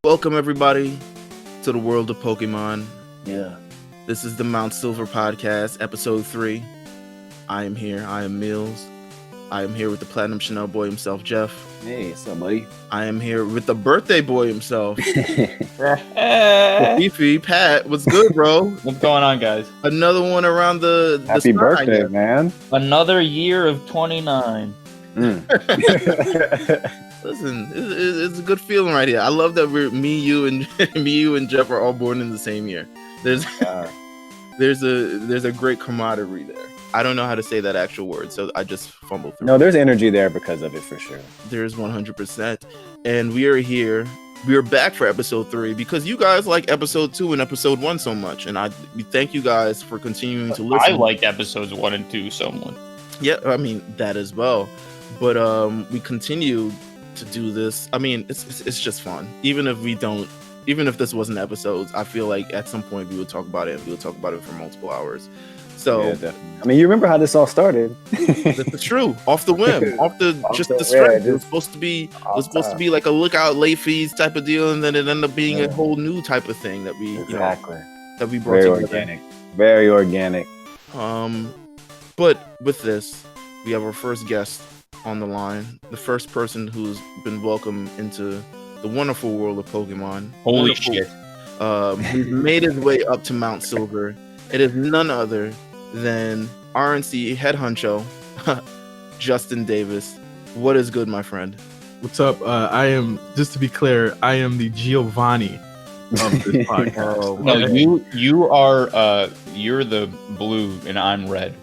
Welcome everybody to the world of Pokemon. Yeah. This is the Mount Silver Podcast, episode 3. I am here. I am Mills. I am here with the Platinum Chanel boy himself, Jeff. Hey, what's up, buddy? I am here with the birthday boy himself, Hey, Fifi. Pat, what's good, bro? what's going on, guys? Another one around the Happy sky birthday, here. man. Another year of 29. Listen, it's a good feeling right here. I love that me, you, and Jeff are all born in the same year. There's a great camaraderie there. I don't know how to say that actual word, so I just fumbled through. No, there's energy there because of it for sure. There's 100%, and we are here. We are back for episode 3 because you guys like episode 2 and episode 1 so much, and we thank you guys for continuing to listen. I liked episodes 1 and 2 so much. Yeah, I mean that as well, but we continue to do this. I mean, it's just fun. Even if this wasn't episodes, I feel like at some point we would talk about it, and we would talk about it for multiple hours. So Yeah, definitely. I mean, you remember how this all started? that's true. Off the whim, off the the strength. whim, It was supposed to be like a lookout late fees type of deal, and then it ended up being a whole new type of thing that we Exactly. that we brought Very together. organic. Very organic. But with this, we have our first guest on the line, the first person who's been welcomed into the wonderful world of Pokemon. Holy Wonderful. shit. He's made his way up to Mount Silver. It is none other than RNC head honcho, Justin Davis. What is good, my friend? What's up? I am, just to be clear, I am the Giovanni of this podcast. Oh, No, okay. you're the blue and I'm red.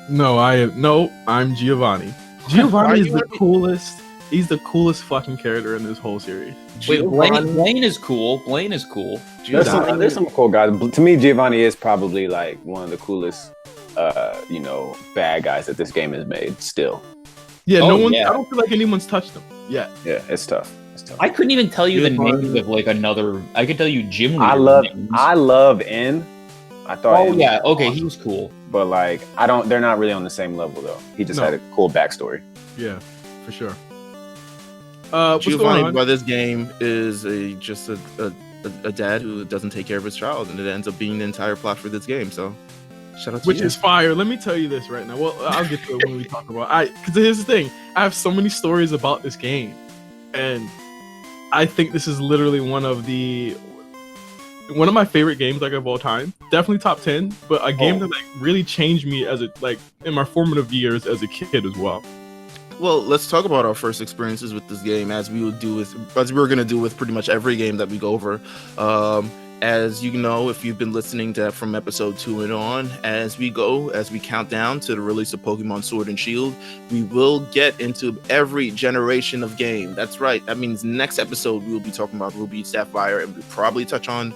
I'm Giovanni. Why Giovanni is you the wanna be- coolest. He's the coolest fucking character in this whole series. Wait, Giovanni- Blaine is cool. Blaine is cool. Giovanni- There's some cool guys. To me, Giovanni is probably like one of the coolest, bad guys that this game has made. Still, Yeah, Oh, no one. yeah. I don't feel like anyone's touched him. Yeah, yeah, it's tough. It's tough. I couldn't even tell you the Giovanni. names of like another. I could tell you gym leader names. I love N. I thought. Oh N was yeah, okay, awesome. he was cool. But like, they're not really on the same level though. He just No. had a cool backstory. yeah, for sure. What's going Giovanni on? by this game is just a dad who doesn't take care of his child, and it ends up being the entire plot for this game. So, shout out to Which you. is fire. Let me tell you this right now. Well, I'll get to it when we talk about. Because here's the thing. I have so many stories about this game, and I think this is literally one of my favorite games like of all time. Definitely top 10, but a game that like really changed me as in my formative years as a kid as well. Well, let's talk about our first experiences with this game, as we were gonna do with pretty much every game that we go over. As you know, if you've been listening to from episode 2 and on, as we count down to the release of Pokemon Sword and Shield, we will get into every generation of game. That's right. That means next episode we will be talking about Ruby, Sapphire, and we'll probably touch on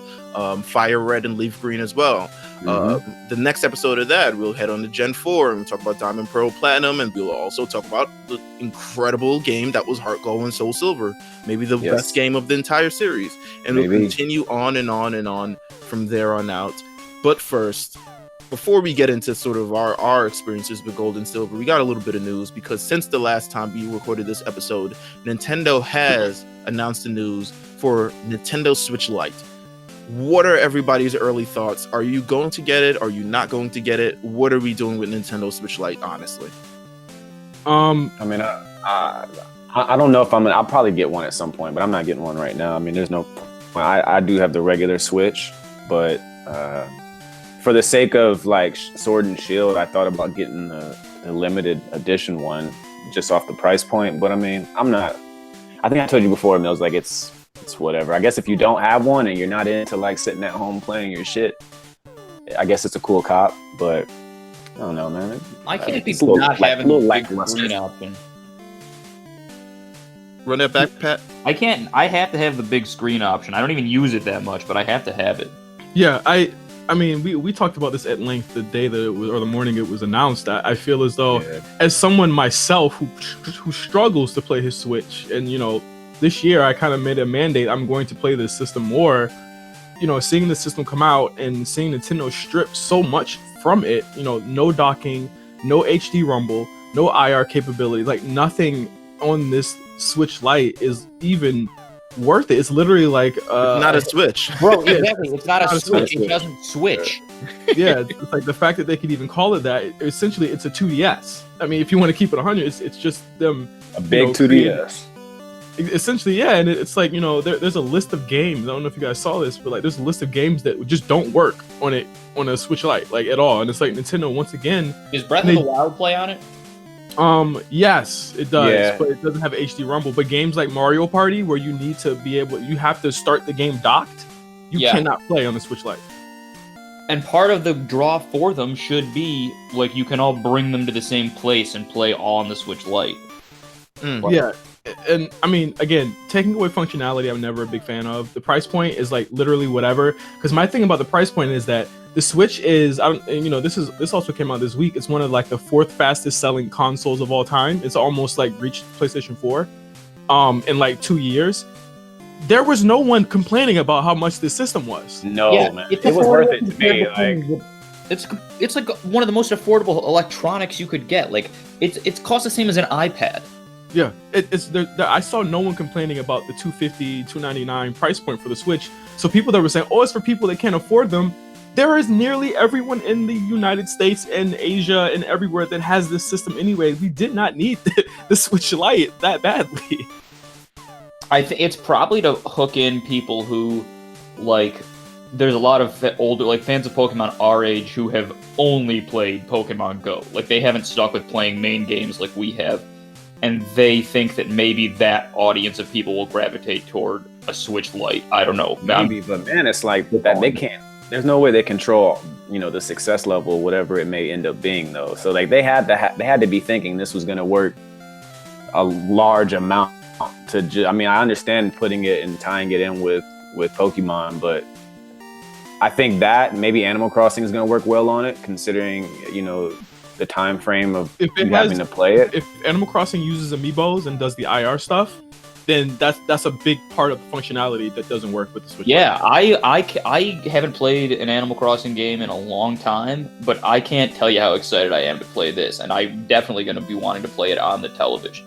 Fire Red and Leaf Green as well. The next episode of that, we'll head on to Gen 4 and we'll talk about Diamond, Pearl, Platinum, and we'll also talk about the incredible game that was Heart Gold and Soul Silver, maybe the Yes. best game of the entire series. And we'll Maybe. continue on and on and on from there on out. But first, before we get into sort of our experiences with Gold and Silver, we got a little bit of news, because since the last time we recorded this episode, Nintendo has announced the news for Nintendo Switch Lite. What are everybody's early thoughts? Are you going to get it? Are you not going to get it? What are we doing with Nintendo Switch Lite, honestly? I mean, I don't know if I'll probably get one at some point, but I'm not getting one right now. I mean, there's no point. I do have the regular Switch, but for the sake of like Sword and Shield, I thought about getting the limited edition one just off the price point. But I mean, I think I told you before, Mills, like it's whatever. I guess if you don't have one and you're not into like sitting at home playing your shit, I guess it's a cool cop, but I don't know, man. I can't It's people a little- not like, having little the big lackluster. screen option. Run that back, Pat. I can't. I have to have the big screen option. I don't even use it that much, but I have to have it. Yeah, I mean, we talked about this at length the day that it was, or the morning it was announced. I feel as though, as someone myself who struggles to play his Switch, and this year I kind of made a mandate. I'm going to play this system more. Seeing the system come out and seeing Nintendo strip so much from it. No docking, no HD Rumble, no IR capability. Like nothing on this Switch Lite is even worth it. It's literally like Not a Switch. Bro, exactly. It's not a Not a Switch. Switch. It doesn't switch. yeah, it's like the fact that they could even call it that. Essentially, it's a 2DS. I mean, if you want to keep it 100, it's just them. A big creating- 2DS. Essentially, yeah, and it's like, there's a list of games. I don't know if you guys saw this, but like there's a list of games that just don't work on a Switch Lite, like at all. And it's like Nintendo once again. Does Breath of the Wild play on it? Yes, it does, Yeah. but it doesn't have HD Rumble. But games like Mario Party, where you need to you have to start the game docked, you Yeah. cannot play on the Switch Lite. And part of the draw for them should be like you can all bring them to the same place and play all on the Switch Lite. Yeah, and I mean, again, taking away functionality, I'm never a big fan of. The price point is like literally whatever. Because my thing about the price point is that the Switch is, this also came out this week. It's one of like the 4th fastest selling consoles of all time. It's almost like reached PlayStation 4, in like 2 years. There was no one complaining about how much this system was. No, Yeah, man. it's It was worth it affordable to me. compared to Like, things. It's like one of the most affordable electronics you could get. Like it's cost the same as an iPad. Yeah, it's there. I saw no one complaining about the $250, $299 price point for the Switch. So people that were saying, "Oh, it's for people that can't afford them," there is nearly everyone in the United States and Asia and everywhere that has this system anyway. We did not need the Switch Lite that badly. I think it's probably to hook in people who like. There's a lot of older like fans of Pokemon our age who have only played Pokemon Go. Like they haven't stuck with playing main games like we have. And they think that maybe that audience of people will gravitate toward a Switch Lite. I don't know. maybe, but man, it's like that they can't. There's no way they control, the success level, whatever it may end up being, though. So like they had to be thinking this was going to work a large amount to. I understand putting it and tying it in with Pokemon, but I think that maybe Animal Crossing is going to work well on it, considering the time frame of having to play it. If Animal Crossing uses amiibos and does the IR stuff, then that's a big part of the functionality that doesn't work with the Switch. Yeah, I haven't played an Animal Crossing game in a long time, but I can't tell you how excited I am to play this, and I'm definitely going to be wanting to play it on the television.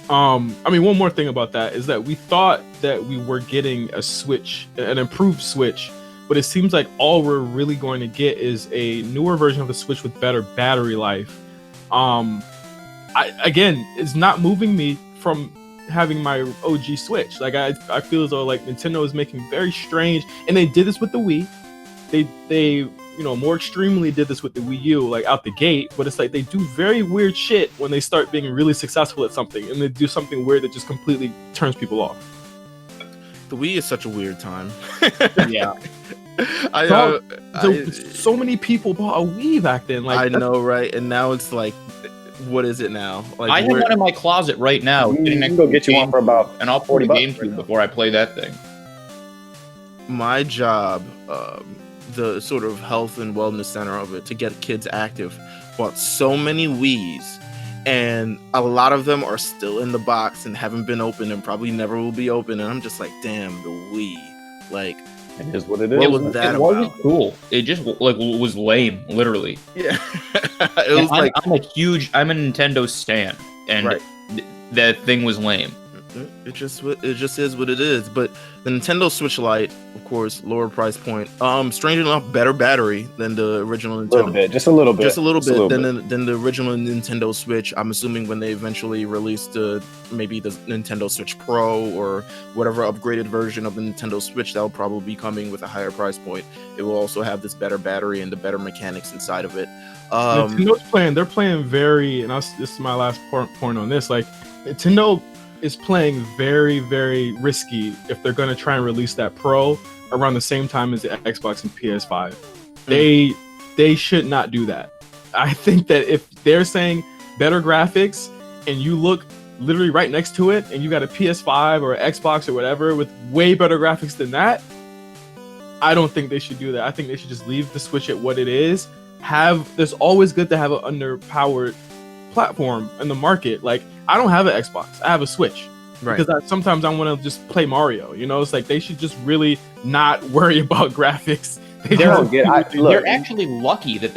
One more thing about that is that we thought that we were getting a Switch, an improved Switch, but it seems like all we're really going to get is a newer version of the Switch with better battery life. It's not moving me from having my OG Switch. Like I feel as though like Nintendo is making very strange, and they did this with the Wii. They more extremely did this with the Wii U, like out the gate. But it's like they do very weird shit when they start being really successful at something, and they do something weird that just completely turns people off. The Wii is such a weird time. Yeah. So many people bought a Wii back then. Like I know, right? And now it's like, what is it now? Like I have one in my closet right now. You sitting can next go to get the you one for about and I'll play $40 GameCube right now. before I play that thing. My job, the sort of health and wellness center of it, to get kids active, bought so many Wiis, and a lot of them are still in the box and haven't been opened and probably never will be open. And I'm just like, damn, the Wii. Like, It is what it is. what was that It wasn't about? cool. It just like was lame, literally. Yeah. It And was like, I'm a Nintendo stan, and Right. that thing was lame. it just is what it is. But the Nintendo Switch Lite, of course, lower price point. Strange enough, better battery than the original a little Nintendo. bit, just a little bit, Just a little bit than the original Nintendo Switch. I'm assuming when they eventually release maybe the Nintendo Switch Pro or whatever upgraded version of the Nintendo Switch, that'll probably be coming with a higher price point. It will also have this better battery and the better mechanics inside of it. They're playing very, and this is my last point on this. Like Nintendo is playing very, very risky if they're going to try and release that Pro around the same time as the Xbox and PS5. They should not do that. I think that if they're saying better graphics and you look literally right next to it and you got a PS5 or an Xbox or whatever with way better graphics than that, I don't think they should do that. I think they should just leave the Switch at what it is. There's always good to have an underpowered platform in the market. Like, I don't have an Xbox, I have a Switch. Right. Because sometimes I want to just play Mario. It's like they should just really not worry about graphics. They're actually lucky that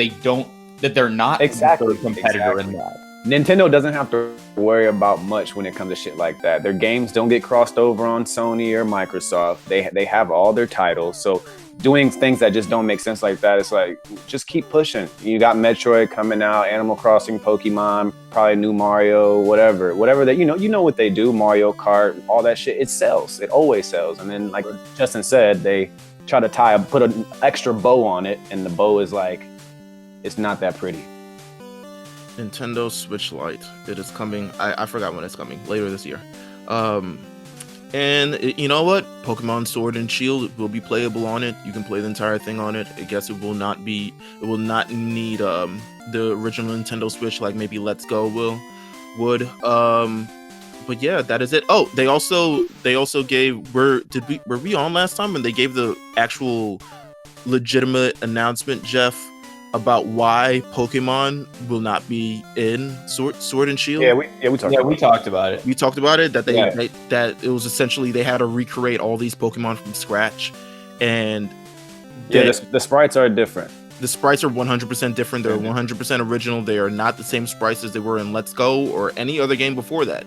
they're not Exactly, a competitor exactly. in that. Nintendo doesn't have to worry about much when it comes to shit like that. Their games don't get crossed over on Sony or Microsoft. They have all their titles. So doing things that just don't make sense like that, it's like, just keep pushing. You got Metroid coming out, Animal Crossing, Pokemon, probably new Mario, whatever that, you know what they do, Mario Kart, all that shit, it sells. It always sells. And then like Justin said, they try to put an extra bow on it, and the bow is like, it's not that pretty. Nintendo Switch Lite. It is coming. I forgot when it's coming. Later this year. You know what? Pokemon Sword and Shield will be playable on it. You can play the entire thing on it. I guess it will not need the original Nintendo Switch like maybe Let's Go would. But yeah, that is it. Oh, they also gave were we on last time when they gave the actual legitimate announcement, Jeff, about why Pokemon will not be in Sword and Shield? We talked about it. You talked about it, that that it was essentially they had to recreate all these Pokemon from scratch, and the sprites are different. The sprites are 100% different. They're 100% original. They are not the same sprites as they were in Let's Go or any other game before that.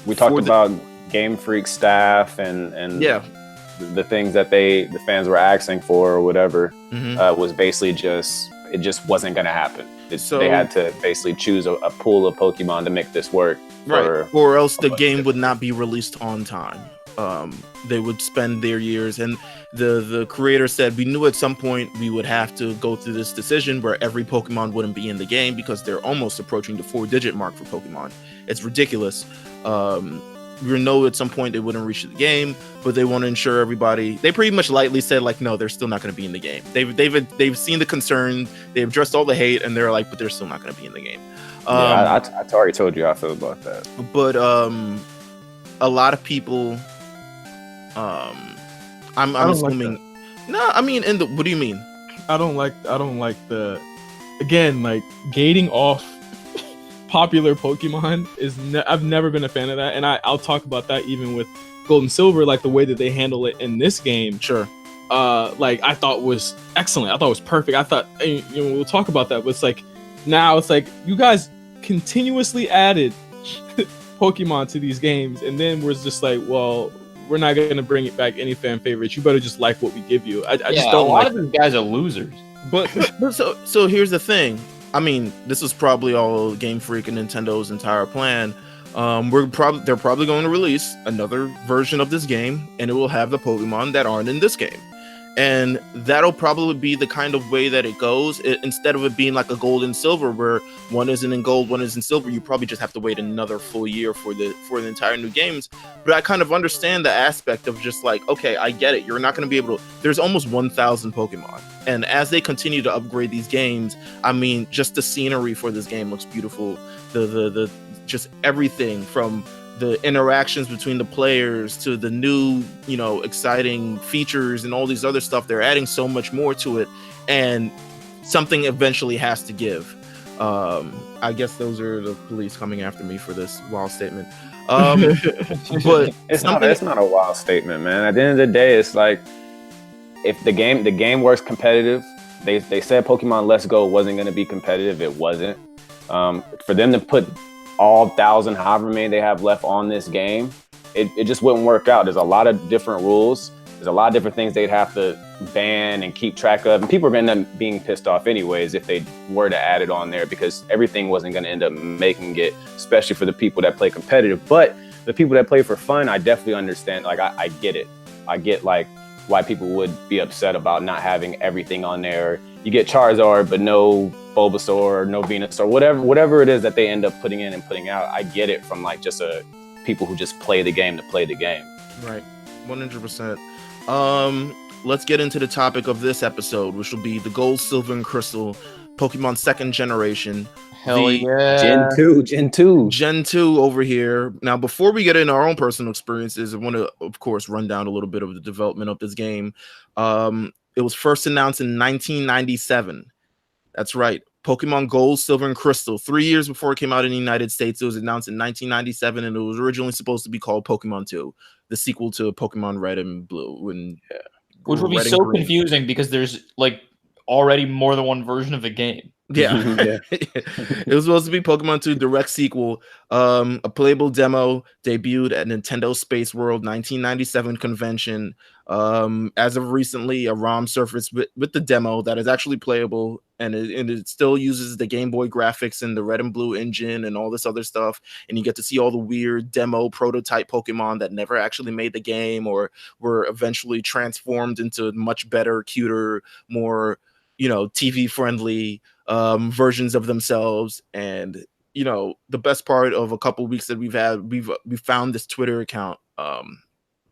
We talked about Game Freak staff and the things that the fans were asking for or whatever was basically it just wasn't going to happen. They had to basically choose a pool of Pokemon to make this work. Right. Or else the game would not be released on time. They would spend their years, and the creator said we knew at some point we would have to go through this decision where every Pokemon wouldn't be in the game because they're almost approaching the 4-digit mark for Pokemon. It's ridiculous. We know at some point they wouldn't reach the game, but they want to ensure everybody. They pretty much lightly said like, no, they're still not going to be in the game. They've seen the concern, they've addressed all the hate, and they're like, but they're still not going to be in the game. I already told you how I feel about that. But a lot of people, I'm assuming. Like no, I mean, what do you mean? I don't like the, again, like gating off popular Pokemon I've never been a fan of that, and I'll talk about that even with Gold and Silver, like the way that they handle it in this game. Sure. Like I thought was excellent. I thought it was perfect. I thought, we'll talk about that, but it's like now it's like you guys continuously added Pokemon to these games, and then we're just like, well, we're not going to bring it back any fan favorites. You better just like what we give you. I just don't. A lot of these guys are losers. But so here's the thing. I mean, this is probably all Game Freak and Nintendo's entire plan. They're probably going to release another version of this game, and it will have the Pokemon that aren't in this game. And that'll probably be the kind of way that it goes. Instead of it being like a Gold and Silver where one isn't in gold, one is in silver, you probably just have to wait another full year for the entire new games. But I kind of understand the aspect of just like, okay, I get it. You're not going to be able to. There's almost 1,000 Pokemon. And as they continue to upgrade these games, I mean, just the scenery for this game looks beautiful. The just everything from the interactions between the players to the new, exciting features and all these other stuff. They're adding so much more to it, and something eventually has to give. I guess those are the police coming after me for this wild statement. But it's not a wild statement, man. At the end of the day, it's like, if the game works competitive, they said Pokemon Let's Go wasn't going to be competitive. It wasn't. For them to put all 1,000, however many they have left on this game, it just wouldn't work out. There's a lot of different rules. There's a lot of different things they'd have to ban and keep track of. And people are going to end up being pissed off anyways if they were to add it on there, because everything wasn't going to end up making it, especially for the people that play competitive. But the people that play for fun, I definitely understand. Like, I get it. I get like why people would be upset about not having everything on there. You get Charizard, but no Bulbasaur, no Venusaur, whatever it is that they end up putting in and putting out. I get it from like just people who just play the game to play the game. Right, 100%. Let's get into the topic of this episode, which will be the Gold, Silver, and Crystal Pokemon 2nd Generation. Hell yeah. Gen 2 over here. Now, before we get into our own personal experiences, I want to, of course, run down a little bit of the development of this game. It was first announced in 1997. That's right. Pokemon Gold, Silver, and Crystal. 3 years before it came out in the United States, it was announced in 1997, and it was originally supposed to be called Pokemon 2, the sequel to Pokemon Red and Blue. Which would be so confusing because there's like already more than one version of the game. Yeah. Yeah. It was supposed to be Pokemon 2 direct sequel. A playable demo debuted at Nintendo Space World 1997 convention. As of recently, a ROM surfaced with the demo that is actually playable, and it still uses the Game Boy graphics and the red and blue engine and all this other stuff. And you get to see all the weird demo prototype Pokemon that never actually made the game or were eventually transformed into much better, cuter, more, TV friendly versions of themselves. And the best part of a couple weeks that we found this Twitter account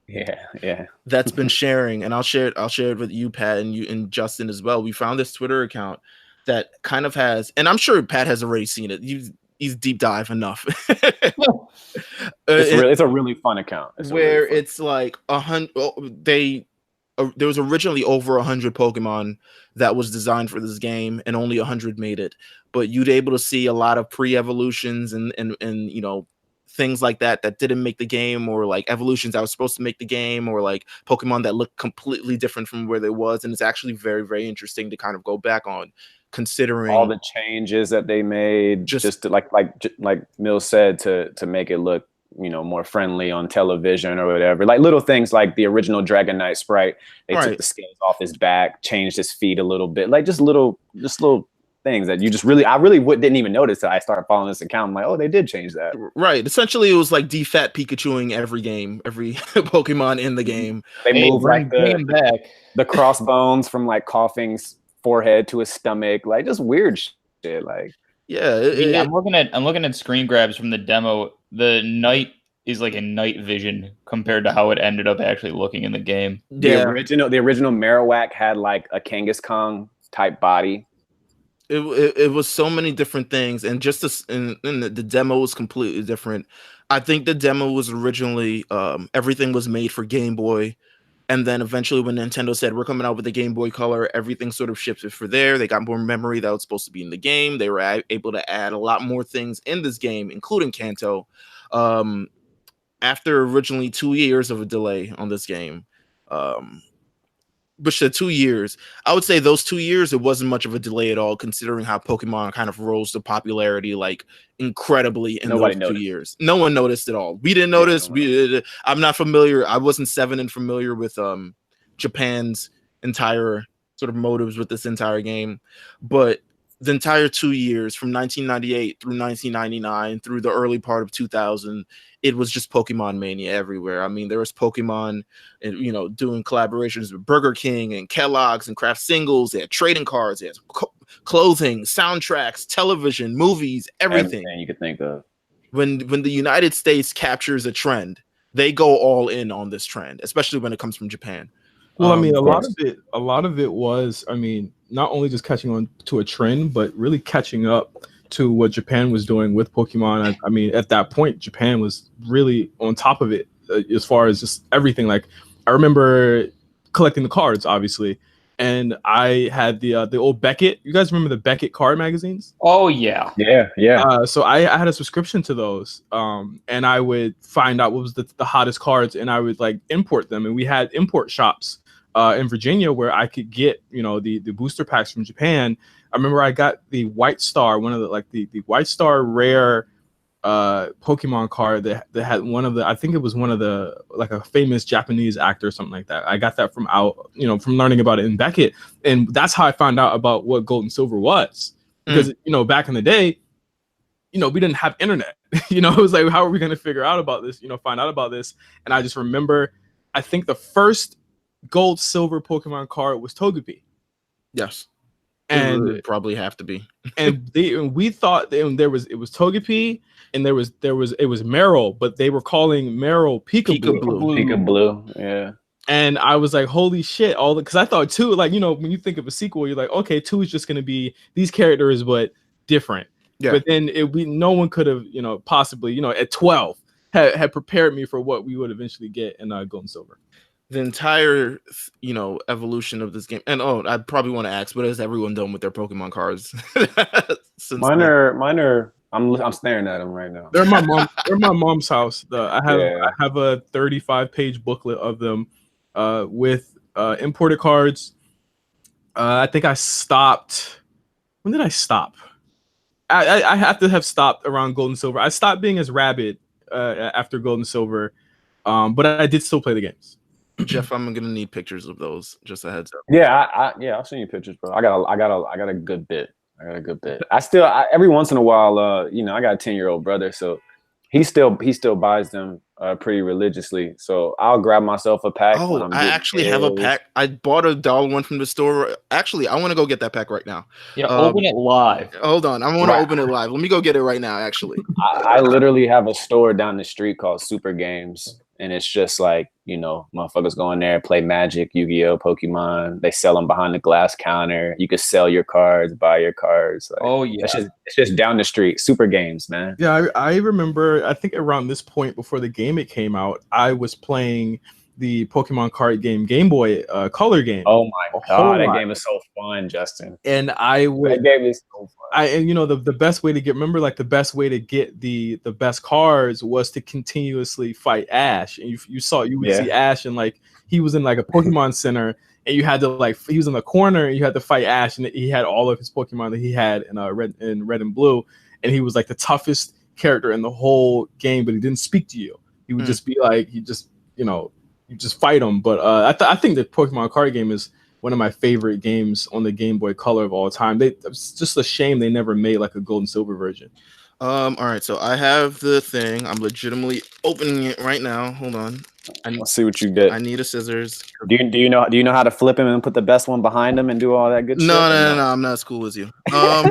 Yeah. that's been sharing, and I'll share it with you, Pat, and you and Justin as well. We found this Twitter account that kind of has, and I'm sure Pat has already seen it. He's deep dive enough. It's a really fun account. It's like 100. There was originally over 100 Pokemon that was designed for this game, and only 100 made it. But you'd able to see a lot of pre-evolutions and things like that didn't make the game, or like evolutions that was supposed to make the game, or like Pokemon that looked completely different from where they was. And it's actually very, very interesting to kind of go back on, considering all the changes that they made, just to, like Mills said, to make it look more friendly on television or whatever. Like little things like the original Dragonite sprite, they took the scales off his back, changed his feet a little bit, like just little things that I really didn't even notice that I started following this account. I'm like, oh, they did change that. Right. Essentially, it was like defat Pikachuing every game, every Pokemon in the game. They moved like the crossbones from like Coughing's forehead to his stomach, like just weird shit. Like, yeah, I'm looking at screen grabs from the demo. The night is like a night vision compared to how it ended up actually looking in the game. The original Marowak had like a Kangaskhan type body. It was so many different things, and just the demo was completely different. I think the demo was originally everything was made for Game Boy, and then eventually when Nintendo said we're coming out with the Game Boy Color, everything sort of shifted for there. They got more memory that was supposed to be in the game. They were able to add a lot more things in this game, including Kanto. After originally 2 years of a delay on this game, which the 2 years, I would say those 2 years, it wasn't much of a delay at all, considering how Pokemon kind of rose to popularity like incredibly in those 2 years. No one noticed at all. We didn't notice. I'm not familiar. I wasn't 7 and familiar with Japan's entire sort of motives with this entire game, but the entire 2 years from 1998 through 1999 through the early part of 2000, it was just Pokemon mania everywhere. I mean, there was Pokemon, and doing collaborations with Burger King and Kellogg's and Kraft Singles. They had trading cards, they had clothing, soundtracks, television, movies, everything you could think of. When the United States captures a trend, they go all in on this trend, especially when it comes from Japan. Well, I mean, a lot of it was, I mean, not only just catching on to a trend, but really catching up to what Japan was doing with Pokemon. I mean, at that point, Japan was really on top of it as far as just everything. Like, I remember collecting the cards, obviously, and I had the old Beckett. You guys remember the Beckett card magazines? Oh yeah. So I had a subscription to those, and I would find out what was the hottest cards, and I would like import them. And we had import shops in Virginia where I could get the booster packs from Japan. I remember I got the White Star, one of the White Star rare Pokemon card that had one of the, I think it was one of the, like a famous Japanese actor or something like that. I got that from from learning about it in Beckett, and that's how I found out about what Gold and Silver was. Because back in the day, we didn't have internet. It was like, how are we going to figure out about this? Find out about this. And I just remember, I think the first Gold Silver Pokemon card was Togepi. Yes. And it would probably have to be. and we thought it was Togepi, and it was Meryl, but they were calling Meryl Peekaboo. Yeah. And I was like, holy shit, because I thought 2, like, when you think of a sequel, you're like, okay, 2 is just going to be these characters, but different. Yeah. But then no one could have, possibly, at 12 had prepared me for what we would eventually get in Gold and Silver. The entire, evolution of this game. And I probably want to ask, what has everyone done with their Pokemon cards? Mine are. I'm staring at them right now. They're my mom. They're my mom's house. I have a 35-page booklet of them, with imported cards. I think I stopped when did I stop? I have to have stopped around Gold and Silver. I stopped being as rabid after Gold and Silver, but I did still play the games. Jeff, I'm gonna need pictures of those. Just a heads up. Yeah, I'll send you pictures, bro. I got a good bit. Every once in a while, I got a 10-year-old brother, so he still buys them pretty religiously. So I'll grab myself a pack. Oh, I actually have a pack. I bought a dollar one from the store. Actually, I want to go get that pack right now. Yeah, open it live. Hold on, I want to open it live. Let me go get it right now. Actually, I literally have a store down the street called Super Games, and it's just like, motherfuckers go in there, play Magic, Yu-Gi-Oh, Pokemon. They sell them behind the glass counter. You could sell your cards, buy your cards. Like, oh yeah, it's just down the street. Super Games, man. Yeah, I remember. I think around this point before the game it came out, I was playing the Pokemon card Game Boy Color game. Oh my god, that game is so fun, Justin. And that game is so fun. The best way to get the best way to get the best cards was to continuously fight Ash. And you would see Ash, and like he was in like a Pokemon Center, and you had to he was in the corner, and you had to fight Ash, and he had all of his Pokemon that he had in red and blue, and he was like the toughest character in the whole game, but he didn't speak to you. He would just be like, you just fight him. But I think the Pokemon card game is one of my favorite games on the Game Boy Color of all time. It's just a shame they never made like a Gold and Silver version. All right, so I have the thing. I'm legitimately opening it right now. Hold on. Let's see what you get. I need a scissors. Do you know how to flip him and put the best one behind him and do all that good shit? No. I'm not as cool as you. I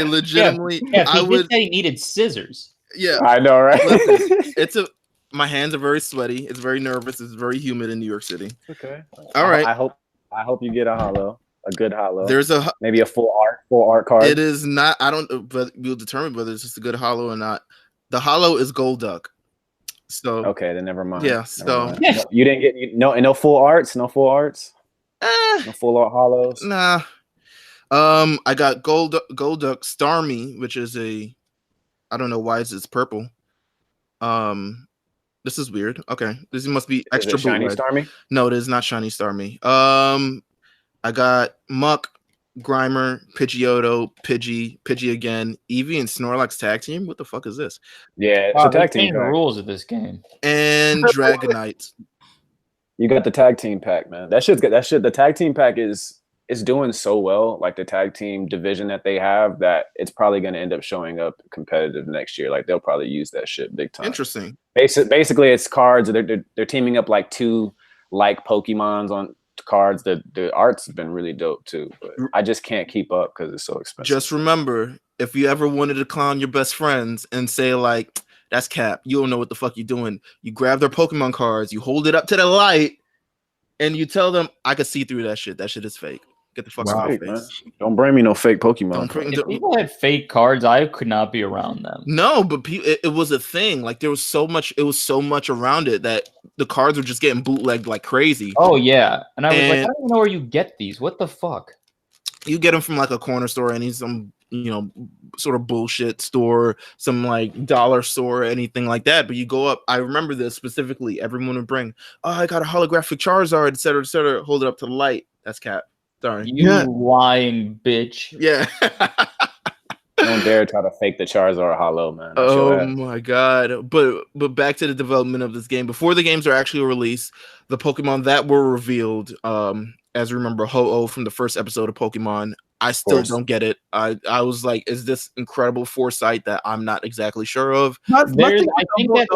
legitimately. He did say he needed scissors. Yeah, I know, right? Listen, my hands are very sweaty. It's very nervous. It's very humid in New York City. Okay. All right. I hope you get a good holo. There's maybe a full art card. It is not. I don't. But we'll determine whether it's just a good holo or not. The holo is Golduck. So okay, then never mind. Yeah. So you didn't get no full arts. No full arts. No full art holos. Nah. I got Golduck Starmie, which is I don't know why it's purple. This is weird. Okay, this must be extra shiny Starmie. No, it is not shiny Starmie. I got Muck, Grimer, Pidgeotto, Pidgey again, Eevee, and Snorlax tag team. What the fuck is this? Yeah, it's a tag team. The rules of this game. And Dragonite. You got the tag team pack, man. That shit's good. The tag team pack is doing so well, like the tag team division that they have, that it's probably going to end up showing up competitive next year. Like they'll probably use that shit big time. Interesting. Basically, it's cards. They're teaming up like two like Pokemons on cards. The art's been really dope too, but I just can't keep up because it's so expensive. Just remember, if you ever wanted to clown your best friends and say like, "That's cap," you don't know what the fuck you're doing. You grab their Pokemon cards, you hold it up to the light, and you tell them, "I could see through that shit. That shit is fake. Get the fuck out of my face." Man. Don't bring me no fake Pokemon. If people had fake cards, I could not be around them. No, but it was a thing. Like there was so much. It was so much around it that the cards were just getting bootlegged like crazy. Oh yeah, and I was like, I don't even know where you get these. What the fuck? You get them from like a corner store, any some sort of bullshit store, some like dollar store, or anything like that. But you go up. I remember this specifically. Everyone would bring, "Oh, I got a holographic Charizard, etc., etc." Hold it up to the light. That's cap. Sorry. You lying bitch. Yeah. Don't dare try to fake the Charizard holo, man. Oh my god. But back to the development of this game. Before the games are actually released, the Pokemon that were revealed, as you remember, Ho-Oh from the first episode of Pokemon, I still don't get it. I was like, is this incredible foresight that I'm not exactly sure of? I think that's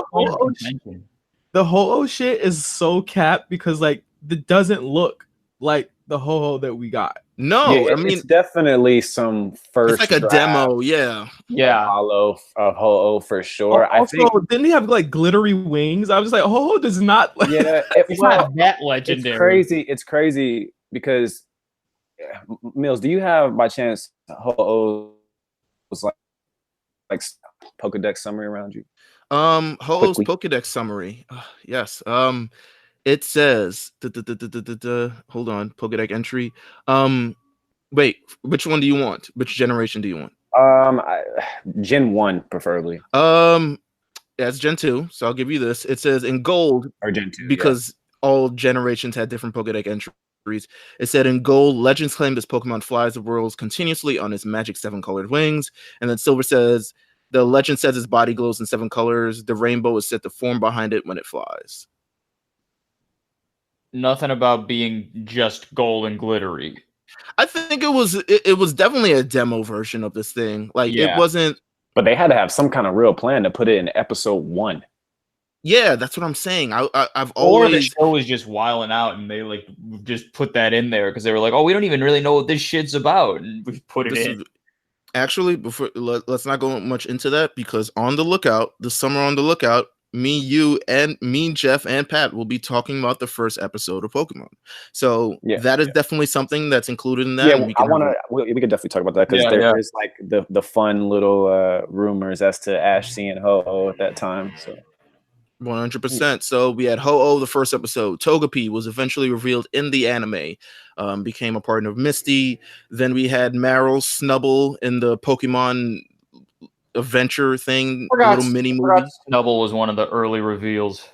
the Ho-Oh shit is so capped because like it doesn't look like the Ho-Oh that we got. No, yeah, I mean it's definitely some first. It's like a demo, yeah. Holo of Ho-Oh for sure. Also, I think didn't he have like glittery wings? I was like, Ho-Oh does not. Yeah, it's not that legendary. It's crazy because Mills, do you have by chance Ho-Oh was like Pokedex summary around you? Ho-Oh's Pokedex summary. Yes. It says, hold on, Pokedex entry. Wait, which one do you want? Which generation do you want? Gen 1, preferably. That's Gen 2, so I'll give you this. It says in gold, or Gen 2, because all generations had different Pokedex entries. It said in gold, legends claim this Pokemon flies the worlds continuously on its magic 7-colored wings. And then silver says the legend says its body glows in 7 colors. The rainbow is said to form behind it when it flies. Nothing about being just gold and glittery. I think it was definitely a demo version of this thing. Like it wasn't. But they had to have some kind of real plan to put it in episode 1. Yeah, that's what I'm saying. I've Or the always show was just wilding out, and they like just put that in there because they were like, "Oh, we don't even really know what this shit's about," and we put it in. Actually, before let's not go much into that because on the lookout, this summer on the lookout, me, Jeff, and Pat will be talking about the first episode of Pokemon. So that is definitely something that's included in that. Yeah, we could definitely talk about that because there is like the fun little rumors as to Ash seeing Ho-Oh at that time. So 100%. So we had Ho-Oh the first episode. Togepi was eventually revealed in the anime, became a partner of Misty. Then we had Marill, Snubble in the Pokemon adventure thing, little mini movie. Snubble was one of the early reveals.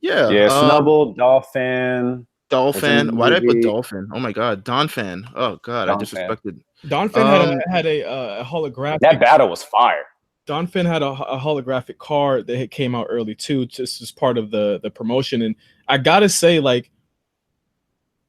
Yeah, Snubble, Dolphin. Why did I put Dolphin? Oh my god, Donphan. Oh god, I disrespected. Donphan had a holographic. That battle was fire. Donphan had a holographic card that came out early too, just as part of the promotion. And I gotta say, like,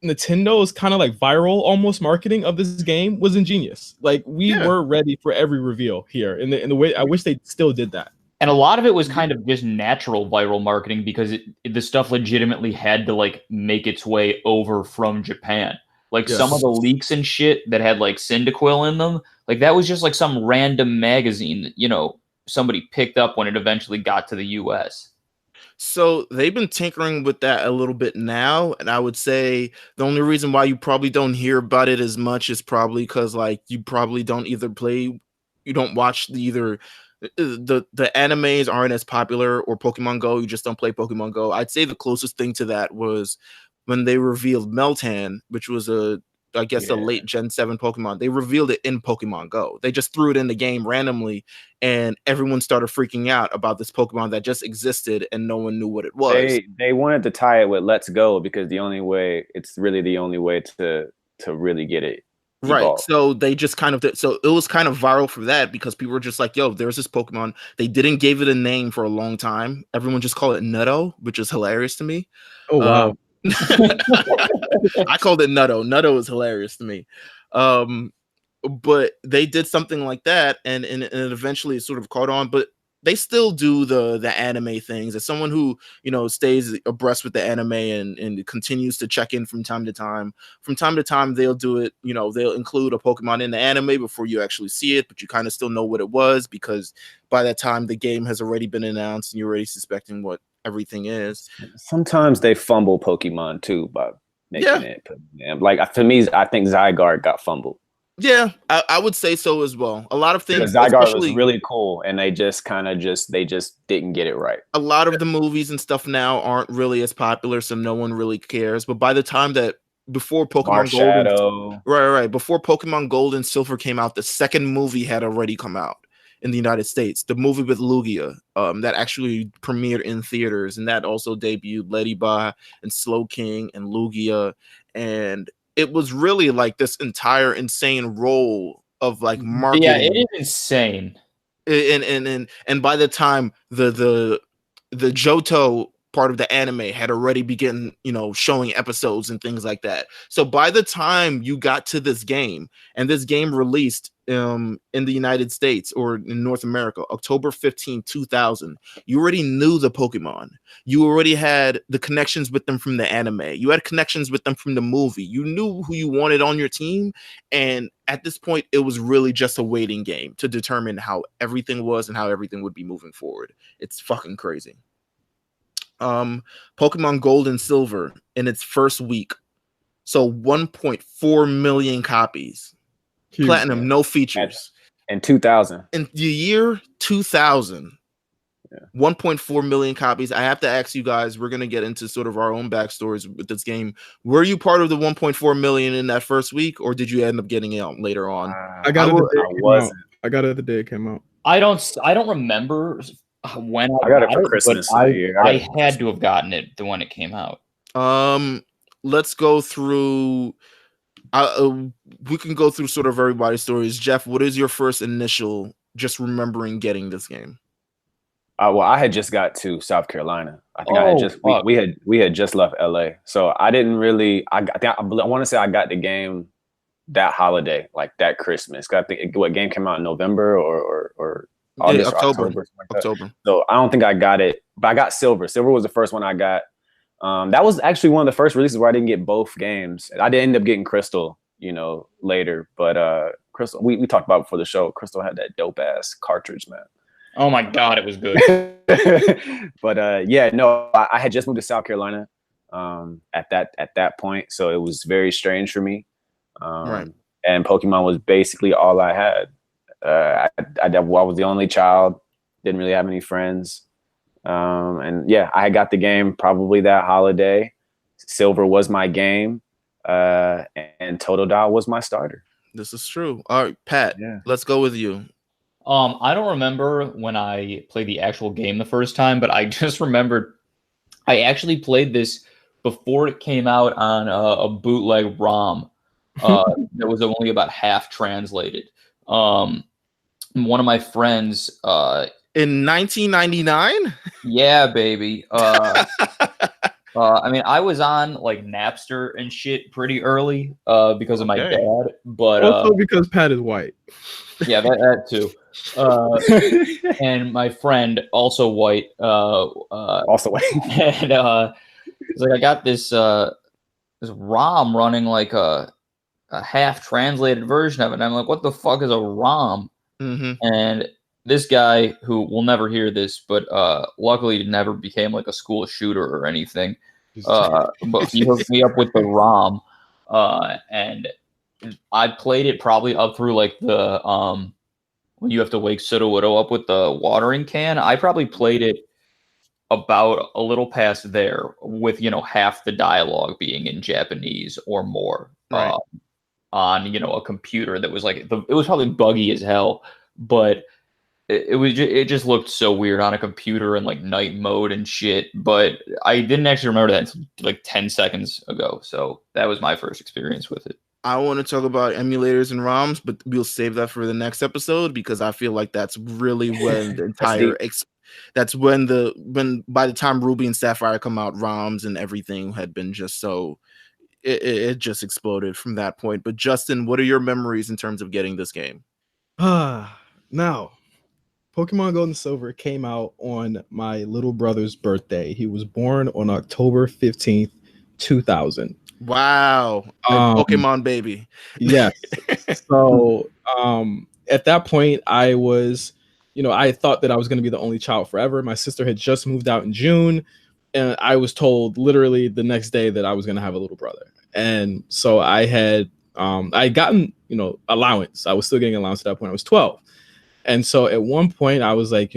Nintendo's kind of like viral almost marketing of this game was ingenious. Like we were ready for every reveal here in the way I wish they still did that. And a lot of it was kind of just natural viral marketing because the stuff legitimately had to like make its way over from Japan. Like some of the leaks and shit that had like Cyndaquil in them, like that was just like some random magazine that, you know, somebody picked up when it eventually got to the US. So they've been tinkering with that a little bit now, and I would say the only reason why you probably don't hear about it as much is probably because like you probably don't watch the animes aren't as popular, or Pokemon Go, you just don't play Pokemon Go. I'd say the closest thing to that was when they revealed Meltan, which was a late Gen 7 Pokemon. They revealed it in Pokemon Go. They just threw it in the game randomly, and everyone started freaking out about this Pokemon that just existed and no one knew what it was. They wanted to tie it with Let's Go because it's really the only way to really get it evolved. Right. So they just so it was kind of viral for that because people were just like, yo, there's this Pokemon. They didn't give it a name for a long time. Everyone just called it Nutto, which is hilarious to me. Oh, wow. I called it Nutto. Nutto is hilarious to me. But they did something like that, and it eventually sort of caught on. But they still do the anime things. As someone who, you know, stays abreast with the anime and continues to check in from time to time, they'll do it. You know, they'll include a Pokemon in the anime before you actually see it, but you kind of still know what it was because by that time the game has already been announced and you're already suspecting what everything is. Sometimes they fumble Pokemon too by making it. Like for me, I think Zygarde got fumbled. Yeah, I would say so as well. A lot of things. Zygarde was really cool, and they just didn't get it right. A lot of the movies and stuff now aren't really as popular, so no one really cares. But by the time before Pokemon Gold, right, before Pokemon Gold and Silver came out, the second movie had already come out in the United States. The movie with Lugia, that actually premiered in theaters, and that also debuted Ledyba and Slowking and Lugia, and it was really like this entire insane role of like marketing. Yeah, it is insane. And by the time the Johto part of the anime had already begun, you know, showing episodes and things like that. So by the time you got to this game, and this game released in the United States or in North America, October 15, 2000, you already knew the Pokemon. You already had the connections with them from the anime. You had connections with them from the movie. You knew who you wanted on your team. And at this point, it was really just a waiting game to determine how everything was and how everything would be moving forward. It's fucking crazy. Pokemon Gold and Silver in its first week, so 1.4 million copies. Huge, platinum, man. No features. In 2000. In the year 2000, 1.4 million copies. I have to ask you guys, we're going to get into sort of our own backstories with this game. Were you part of the 1.4 million in that first week, or did you end up getting it out later on? I got it the day it came out. I don't remember when I got it for Christmas. I had to have gotten it when it came out. let's go through. We can go through sort of everybody's stories. Jeff, what is your first initial just remembering getting this game? Well, I had just got to South Carolina. I think I had just we had just left LA, so I didn't really. I want to say I got the game that holiday, like that Christmas. 'Cause I think what game came out in November or August, yeah, October. Or October. So I don't think I got it, but I got Silver. Silver was the first one I got. That was actually one of the first releases where I didn't get both games. I did end up getting Crystal, later. But Crystal, we talked about before the show. Crystal had that dope ass cartridge, man. Oh my God, it was good. But I had just moved to South Carolina at that point, so it was very strange for me. Right. And Pokemon was basically all I had. I was the only child, didn't really have any friends. And yeah, I got the game probably that holiday. Silver was my game, and Totodile was my starter. This is true. All right, Pat, let's go with you. I don't remember when I played the actual game the first time, but I just remembered I actually played this before it came out on a bootleg ROM that was only about half translated. One of my friends in 1999. Yeah, baby. I mean, I was on like Napster and shit pretty early because of my dad, but also because Pat is white. Yeah, that too. And my friend, also white, also white, and it's like I got this ROM running like a half translated version of it. And I'm like, what the fuck is a ROM? Mm-hmm. And this guy, who will never hear this, but luckily never became like a school shooter or anything, but he hooked me up with the ROM, and I played it probably up through like the when you have to wake Sudowoodo up with the watering can. I probably played it about a little past there with half the dialogue being in Japanese or more, right. On a computer that was like it was probably buggy as hell, but it just looked so weird on a computer and like night mode and shit. But I didn't actually remember that until like 10 seconds ago. So that was my first experience with it. I want to talk about emulators and ROMs, but we'll save that for the next episode because I feel like that's really when the entire that's when by the time Ruby and Sapphire come out, ROMs and everything had been just so it just exploded from that point. But Justin, what are your memories in terms of getting this game? Now, Pokemon Gold and Silver came out on my little brother's birthday. He was born on October 15th, 2000. Wow. Pokemon baby. Yes. So at that point, I was, I thought that I was going to be the only child forever. My sister had just moved out in June, and I was told literally the next day that I was going to have a little brother. And so I had gotten, allowance. I was still getting allowance at that point. I was 12. And so at one point I was like,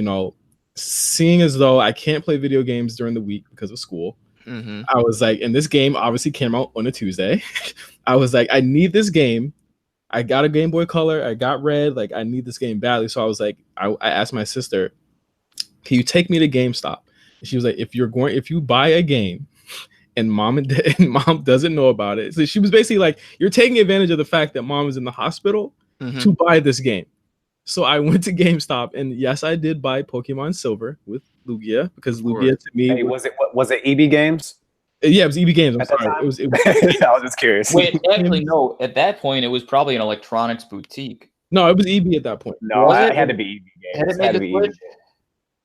seeing as though I can't play video games during the week because of school, mm-hmm. I was like, and this game obviously came out on a Tuesday. I was like, I need this game. I got a Game Boy Color. I got Red. Like, I need this game badly. So I was like, I asked my sister, can you take me to GameStop? And she was like, if you buy a game and mom doesn't know about it. So she was basically like, you're taking advantage of the fact that mom is in the hospital mm-hmm. to buy this game. So I went to GameStop, and yes, I did buy Pokemon Silver with Lugia because Lugia to me was it EB Games? Yeah, it was EB Games. I'm sorry. It was I was just curious. Wait, actually, no. At that point, it was probably an electronics boutique. No, it was EB at that point. No, it had to be EB Games. Had it made the Switch?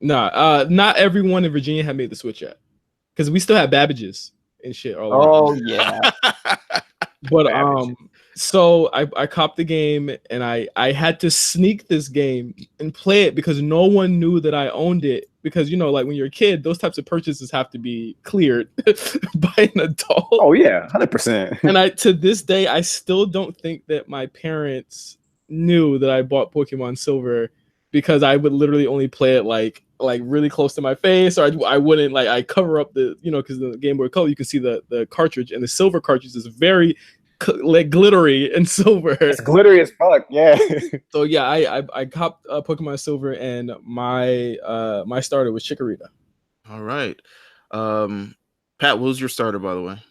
No, not everyone in Virginia had made the switch yet, because we still had Babbage's and shit. Yeah. But so I copped the game, and I had to sneak this game and play it because no one knew that I owned it. Because like when you're a kid, those types of purchases have to be cleared by an adult. Oh yeah, 100%. And to this day, I still don't think that my parents knew that I bought Pokemon Silver, because I would literally only play it like really close to my face, or I wouldn't I cover up the because the Game Boy Color, you can see the cartridge, and the Silver cartridge is very glittery and silver. It's glittery as fuck. Yeah. So yeah, I copped Pokemon Silver, and my starter was Chikorita. All right. Pat, what was your starter, by the way?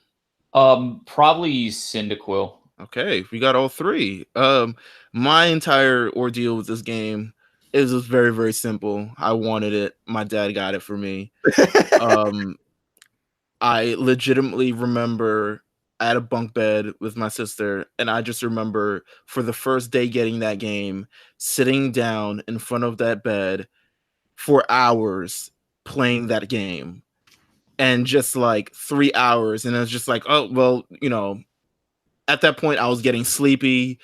Probably Cyndaquil. Okay, we got all three. My entire ordeal with this game is just very, very simple. I wanted it. My dad got it for me. I legitimately remember I had a bunk bed with my sister, and I just remember for the first day getting that game, sitting down in front of that bed for hours playing that game, and just like 3 hours, and I was just like, oh well, at that point I was getting sleepy.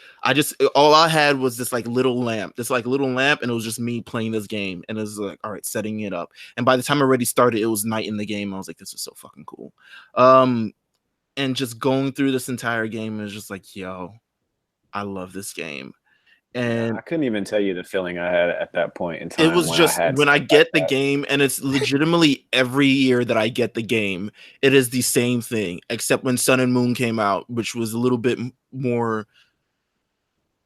All I had was this little lamp, and it was just me playing this game, and it was like, all right, setting it up. And by the time I already started, it was night in the game. I was like, this is so fucking cool. And just going through this entire game is just like, yo, I love this game. And I couldn't even tell you the feeling I had at that point in time. it was just when I get the game, and it's legitimately every year that I get the game, it is the same thing, except when Sun and Moon came out, which was a little bit more.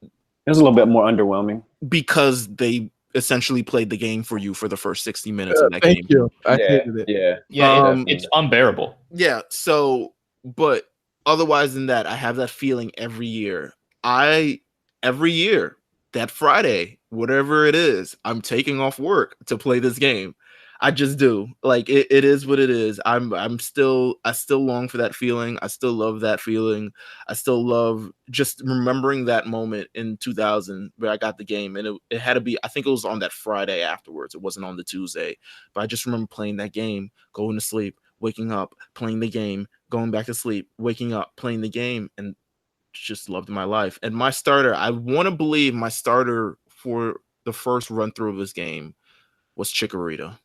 It was a little bit more underwhelming because they essentially played the game for you for the first 60 minutes of that Thank game. you. I hated it. Yeah, it's unbearable. Yeah. So, but otherwise than that, I have that feeling every year. Every year, that Friday, whatever it is, I'm taking off work to play this game. I just do. Like it is what it is. I still long for that feeling. I still love that feeling. I still love just remembering that moment in 2000 where I got the game, and it had to be, I think it was on that Friday afterwards. It wasn't on the Tuesday, but I just remember playing that game, going to sleep, waking up, playing the game, going back to sleep, waking up, playing the game, and just loved my life. And my starter, I want to believe my starter for the first run through of this game was Chikorita.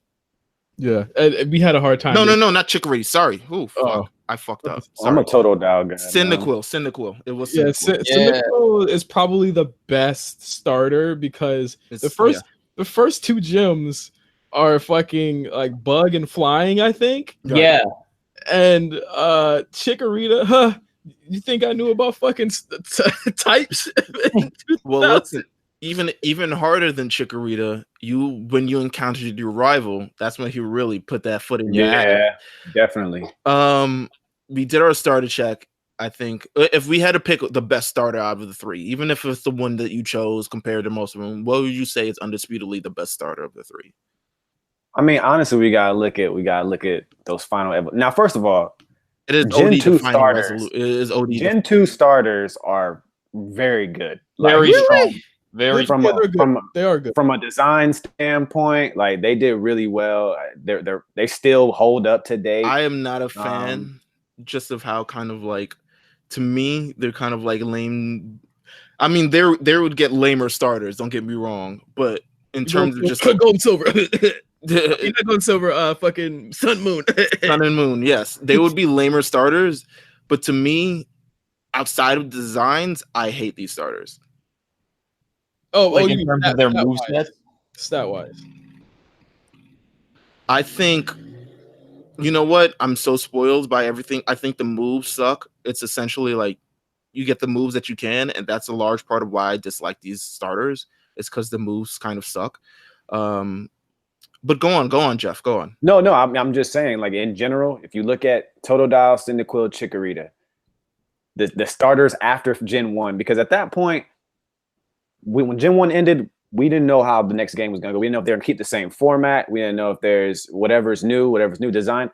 Yeah, and we had a hard time. No, not Chikorita. Sorry. Ooh, fuck. I fucked up. Sorry. I'm a total dog guy. Cyndaquil. It was Cyndaquil. Cyndaquil is probably the best starter because the first two gyms are fucking like bug and flying, I think. Yeah. And Chikorita, you think I knew about fucking types? Well, listen, even harder than Chikorita, when you encountered your rival, that's when he really put that foot in your ass. Yeah, definitely. We did our starter check. I think if we had to pick the best starter out of the three, even if it's the one that you chose compared to most of them, what would you say is undisputedly the best starter of the three? I mean, honestly, we gotta look at those final. Now, first of all, it is Gen 2 starters. It is OD. Gen 2 starters are very good. Very strong. Very they are good from a design standpoint. Like they did really well. They still hold up today. I am not a fan just of how kind of like, to me, they're kind of like lame. I mean, there would get lamer starters. Don't get me wrong, but in terms of just gold and silver. Gold and silver, fucking Sun Moon. Sun and Moon, yes. They would be lamer starters, but to me, outside of designs, I hate these starters. In terms of their moveset? Stat-wise. I think, you know what? I'm so spoiled by everything. I think the moves suck. It's essentially like you get the moves that you can, and that's a large part of why I dislike these starters. It's because the moves kind of suck. But go on, Jeff. Go on. No, I'm just saying, like in general, if you look at Totodile, Cyndaquil, Chikorita, the starters after Gen 1, because at that point, when Gen 1 ended, we didn't know how the next game was going to go. We didn't know if they're going to keep the same format. We didn't know if there's whatever's new design.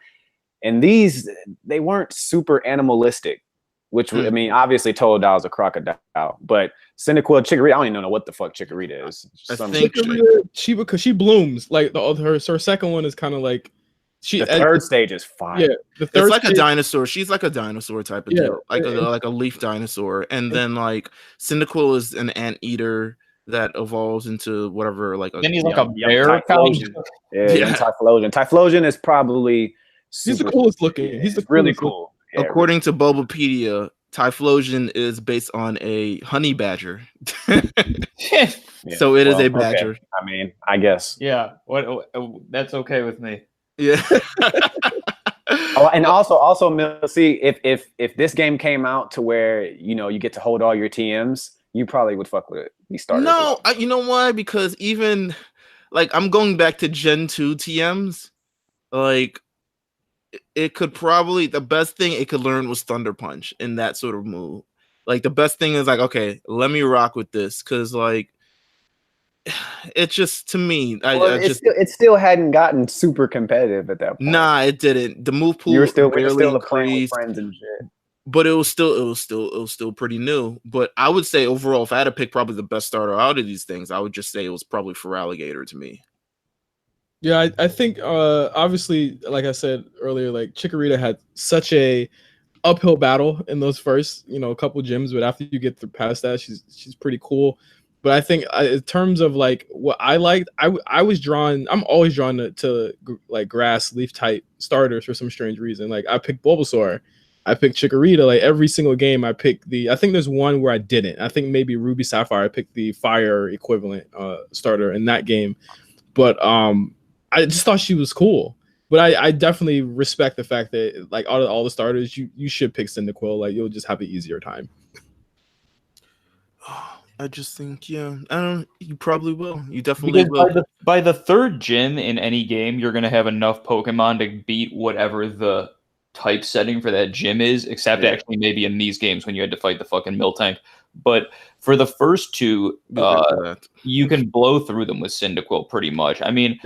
And these, they weren't super animalistic, which I mean, obviously Totodile is a crocodile, but Cyndaquil, Chikorita, I don't even know what the fuck Chikorita is. I think because she blooms. Like her second one is kind of like the third stage is fire. Yeah, it's like a dinosaur. She's like a dinosaur type of deal, like a leaf dinosaur. And then like Cyndaquil is an anteater that evolves into whatever. Like then he's like a bear. Typhlosion. Yeah, Typhlosion. Typhlosion is probably he's the coolest looking. He's the really cool. Yeah, according to Bulbapedia, Typhlosion is based on a honey badger. So it is a badger. Okay. I mean, I guess. Yeah. That's okay with me. Yeah. And also, see, if this game came out to where you get to hold all your TMs, you probably would fuck with it. These starters. No, you know why? Because even like I'm going back to Gen 2 TMs, like it could probably, the best thing it could learn was Thunder Punch in that sort of move. Like the best thing is like, okay, let me rock with this, because like it just, to me, it still hadn't gotten super competitive at that point. Nah, it didn't. The move pool we were still barely playing with increased, friends and shit. but it was still pretty new. But I would say overall, if I had to pick probably the best starter out of these things, I would just say it was probably Feraligatr to me. Yeah, I think obviously, like I said earlier, like Chikorita had such a uphill battle in those first, couple gyms, but after you get past that, she's pretty cool. But I think in terms of like what I liked, I'm always drawn to like grass leaf type starters for some strange reason. Like I picked Bulbasaur, I picked Chikorita. Like every single game, I think there's one where I didn't. I think maybe Ruby Sapphire, I picked the fire equivalent starter in that game. But I just thought she was cool. But I definitely respect the fact that like out of all the starters, you should pick Cyndaquil. Like you'll just have an easier time. I just think, yeah, I don't. You probably will. You definitely because will. by the third gym in any game, you're gonna have enough Pokemon to beat whatever the type setting for that gym is, except actually maybe in these games when you had to fight the fucking Miltank. But for the first two, you can blow through them with Cyndaquil pretty much. I mean,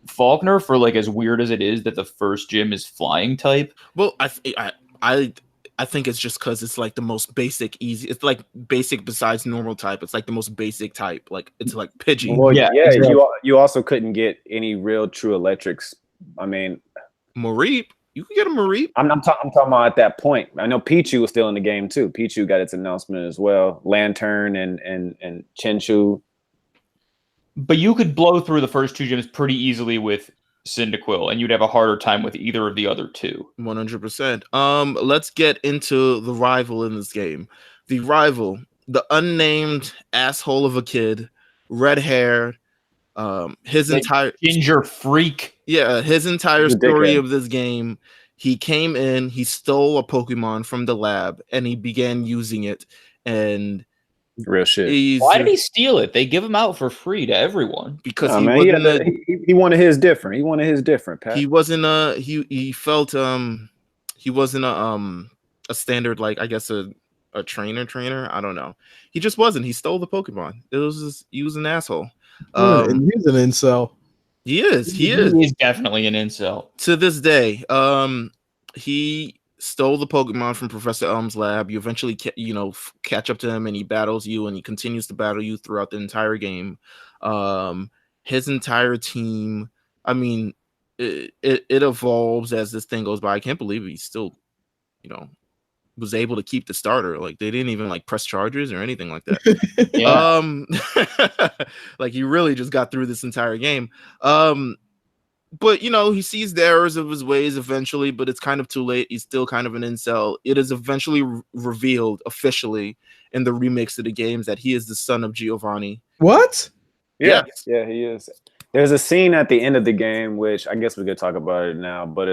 Falkner, for like as weird as it is that the first gym is flying type. Well, I think it's just because it's like the most basic, easy. It's like basic besides normal type. It's like the most basic type. Like it's like Pidgey. Well, exactly. You also couldn't get any real true electrics. I mean, Mareep. You could get a Mareep. I'm talking about at that point. I know Pichu was still in the game too. Pichu got its announcement as well. Lantern and Chinchu. But you could blow through the first two gyms pretty easily with Cyndaquil, and you'd have a harder time with either of the other two. 100%. Let's get into the rival in this game. The rival, the unnamed asshole of a kid, red hair, his entire ginger freak. Yeah, his entire story of this game. He came in, he stole a Pokemon from the lab, and he began using it. And real shit. Why did he steal it? They give him out for free to everyone. Because he wanted his different. He wanted his different. Pat. He wasn't he felt he wasn't a standard, like I guess a trainer. I don't know. He just wasn't. He stole the Pokemon. He was an asshole. And he's an incel. He is. He's definitely an incel. To this day, he stole the Pokemon from Professor Elm's lab. You eventually, catch up to him, and he battles you, and he continues to battle you throughout the entire game. His entire team. I mean, it evolves as this thing goes by. I can't believe he still, was able to keep the starter. Like they didn't even like press charges or anything like that. Like he really just got through this entire game. But he sees the errors of his ways eventually, but it's kind of too late. He's still kind of an incel. It is eventually revealed officially in the remix of the games that he is the son of Giovanni. What? Yeah, he is. There's a scene at the end of the game, which I guess we could talk about it now, but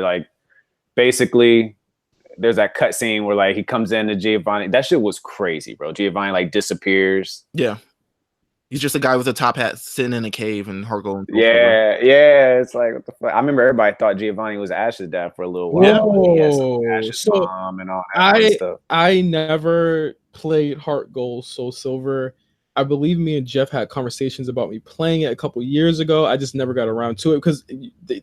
basically there's that cut scene where like he comes in to Giovanni. That shit was crazy, bro. Giovanni like disappears. Yeah. He's just a guy with a top hat sitting in a cave and Hargo. Yeah. It's like, what the fuck? I remember everybody thought Giovanni was Ash's dad for a little while. Yeah. Ash's mom and all that stuff. I never played Heart Gold Soul Silver. I believe me and Jeff had conversations about me playing it a couple years ago. I just never got around to it because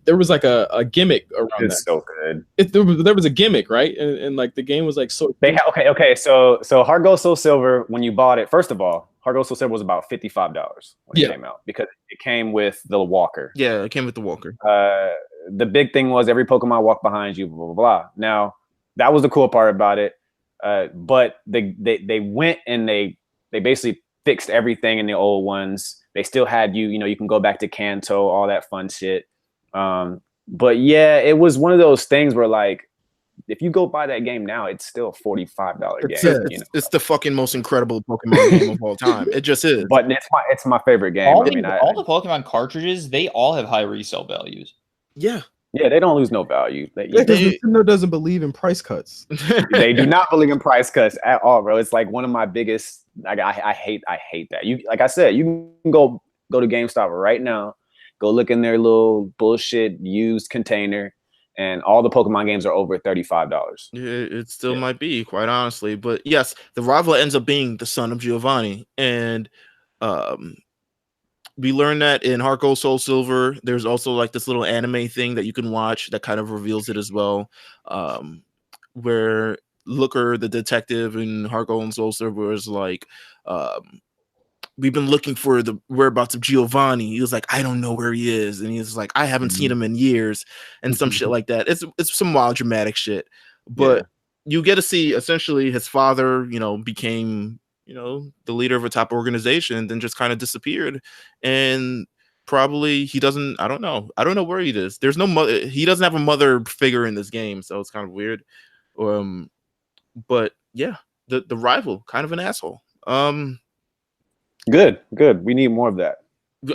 there was like a gimmick around it. It's so good. There was a gimmick, right? And like the game was like so. Okay. So Heart Gold Soul Silver, when you bought it, first of all, Heart Gold Soul Silver was about $55 when it came out because it came with the walker. Yeah, it came with the walker. The big thing was every Pokemon walked behind you, blah, blah, blah. Now, that was the cool part about it. But they went and they basically fixed everything in the old ones. They still had you can go back to Kanto, all that fun shit. But yeah, it was one of those things where like, if you go buy that game now, it's still a $45 game. It's the fucking most incredible Pokemon game of all time. It just is. But it's my favorite game. All the Pokemon cartridges, they all have high resale values. Yeah. Yeah, they don't lose no value. Nintendo doesn't believe in price cuts. They do not believe in price cuts at all, bro. It's like one of my biggest. I hate that. You, like I said, you can go to GameStop right now, go look in their little bullshit used container, and all the Pokemon games are over $35. It still might be, quite honestly. But yes, the rival ends up being the son of Giovanni. And we learned that in Heart Gold Soul Silver. There's also like this little anime thing that you can watch that kind of reveals it as well. Where Looker, the detective in Heart Gold and Soul Silver, is like, we've been looking for the whereabouts of Giovanni. He was like, I don't know where he is. And he's like, I haven't seen him in years, and some shit like that. It's some wild dramatic shit. But you get to see essentially his father, became, the leader of a top organization, then just kind of disappeared. And probably he doesn't, I don't know where he is. There's no mother, he doesn't have a mother figure in this game, so it's kind of weird. But yeah, the rival, kind of an asshole. Good. We need more of that.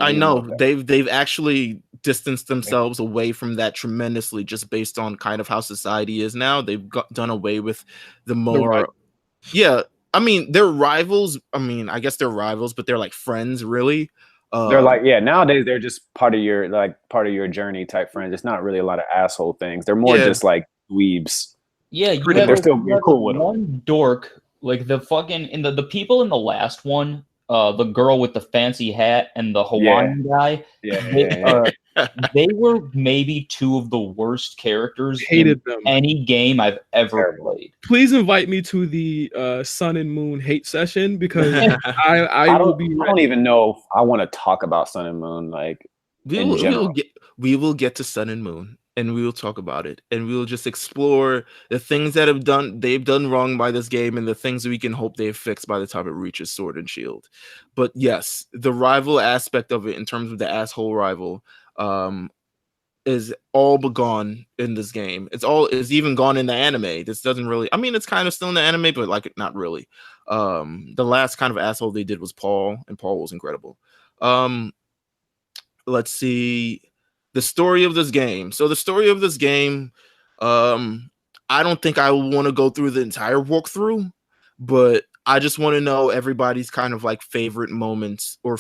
I know they've actually distanced themselves away from that tremendously, just based on kind of how society is now. They've done away with the more, I mean, they're rivals. I mean, I guess they're rivals, but they're like friends, really. They're like, nowadays they're just part of your journey type friends. It's not really a lot of asshole things. They're more just like dweebs. Yeah, you're cool with one dork, like the fucking the people in the last one. The girl with the fancy hat and the Hawaiian guy. They were maybe two of the worst characters in any game I've ever played. Please invite me to the Sun and Moon hate session, because I don't even know if I want to talk about Sun and Moon. Like, we will get to Sun and Moon, and we will talk about it, and we will just explore the things that they've done wrong by this game, and the things we can hope they've fixed by the time it reaches Sword and Shield. But yes, the rival aspect of it, in terms of the asshole rival, is all but gone in this game. It's even gone in the anime. This doesn't really, I mean, it's kind of still in the anime, but like not really. The last kind of asshole they did was Paul, and Paul was incredible. Let's see. The story of this game. So the story of this game, I don't think I want to go through the entire walkthrough, but I just want to know everybody's kind of like favorite moments or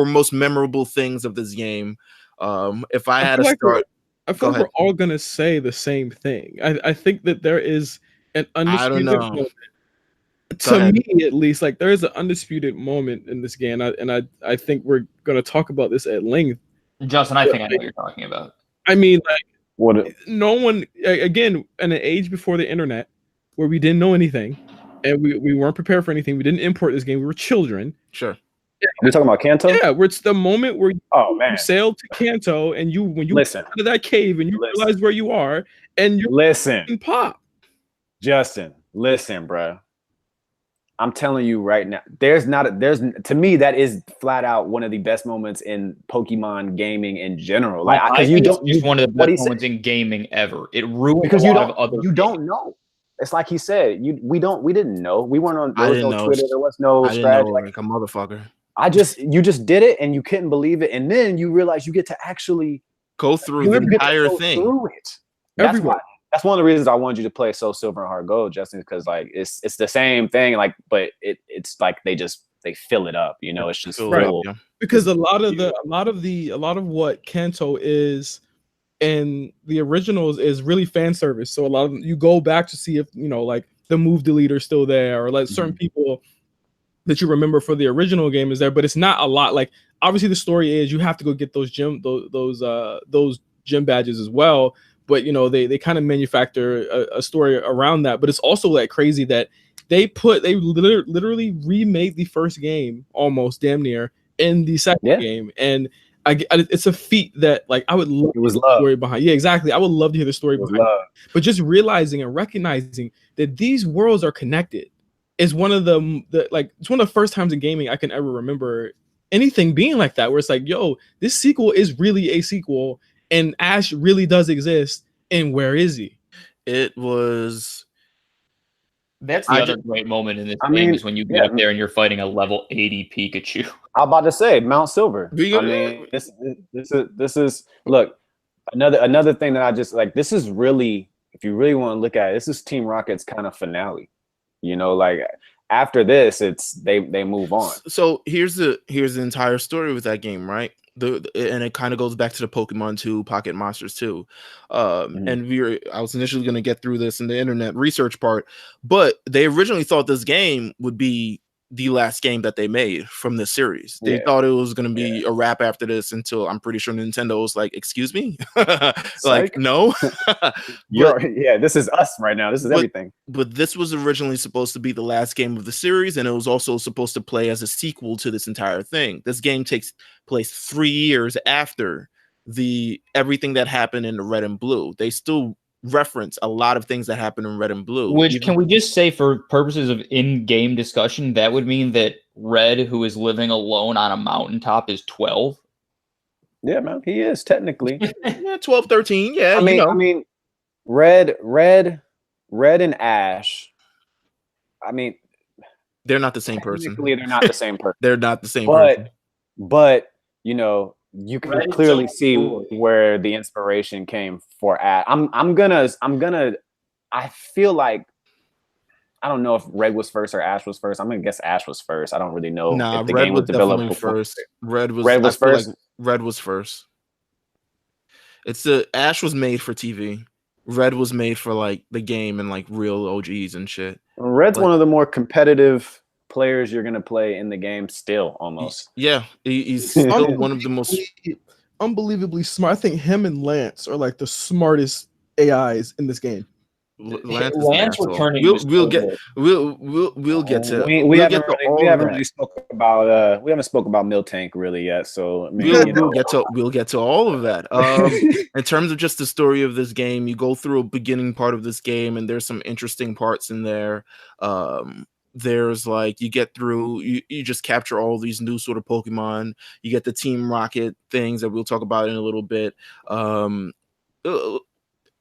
most memorable things of this game. If I had to start, I feel like we're all gonna say the same thing. I think that there is an undisputed moment. To me, at least, like there is an undisputed moment in this game, and I think we're gonna talk about this at length. Justin, I think I know what you're talking about. I mean, like, no one, again, in an age before the internet, where we didn't know anything, and we weren't prepared for anything. We didn't import this game. We were children. Sure. You're talking about Kanto? Yeah, where it's the moment where you sailed to Kanto, and when you listen out of that cave, and you realize where you are, and you pop. Justin, listen, bro. I'm telling you right now, to me, that is flat out one of the best moments in Pokemon gaming in general. Like, because it's one of the best moments in gaming ever. It ruined because a lot of other. You don't know. It's like he said. We didn't know. We weren't on. There was no Twitter. There was no strategy. Like a motherfucker. You just did it, and you couldn't believe it, and then you realize you get to actually go through the entire thing. Through it. That's one of the reasons I wanted you to play Soul Silver and Heart Gold, Justin, because like it's the same thing, like, but it's like they fill it up, it's just full. Yeah. Because a lot of what Kanto is in the originals is really fan service. So a lot of you go back to see if like the move deleter is still there, or like certain people that you remember for the original game is there, but it's not a lot. Like obviously the story is you have to go get those gym badges as well. But they kind of manufacture a story around that. But it's also like crazy that they literally remade the first game almost damn near in the second game, and it's a feat that like I would love to hear the story behind. Yeah, exactly. I would love to hear the story behind it. But just realizing and recognizing that these worlds are connected is one of it's one of the first times in gaming I can ever remember anything being like that, where it's like, yo, this sequel is really a sequel. And Ash really does exist, and where is he? It was. That's the other great moment in this game is when you get up there and you're fighting a level 80 Pikachu. I'm about to say Mount Silver. This is look, another thing that I just like. This is really, if you really want to look at it, this is Team Rocket's kind of finale. Like after this, it's they move on. So here's the entire story with that game, right? And it kind of goes back to the Pokemon 2 Pocket Monsters too. And I was initially going to get through this in the internet research part, but they originally thought this game would be the last game that they made from this series. They thought it was going to be a wrap after this, until I'm pretty sure Nintendo was like, excuse me? Like, no. This is us right now. This is everything. But this was originally supposed to be the last game of the series, and it was also supposed to play as a sequel to this entire thing. This game takes place 3 years after everything that happened in the Red and Blue. They still reference a lot of things that happen in Red and Blue. Which, can we just say, for purposes of in-game discussion, that would mean that Red, who is living alone on a mountaintop, is 12? Yeah, man, he is technically. 12, 13. Yeah, I mean, Red and Ash. I mean, they're not the same person. They're not the same person. They're not the same person. But you can clearly see where the inspiration came for Ash. I feel like, I don't know if Red was first or Ash was first. I'm gonna guess Ash was first. I don't really know if the Red game was developed first. Red was first. Like Red was first. Ash was made for TV. Red was made for like the game and like real OGs and shit. Red's one of the more competitive players you're gonna play in the game still, almost. Yeah, he's still one of the most unbelievably smart. I think him and Lance are like the smartest AIs in this game. Lance returning. We'll get to. We haven't really spoke about Miltank really yet. So I mean, we'll get to all of that. In terms of just the story of this game, you go through a beginning part of this game, and there's some interesting parts in there. There's like you get through, you just capture all these new sort of Pokemon. You get the Team Rocket things that we'll talk about in a little bit.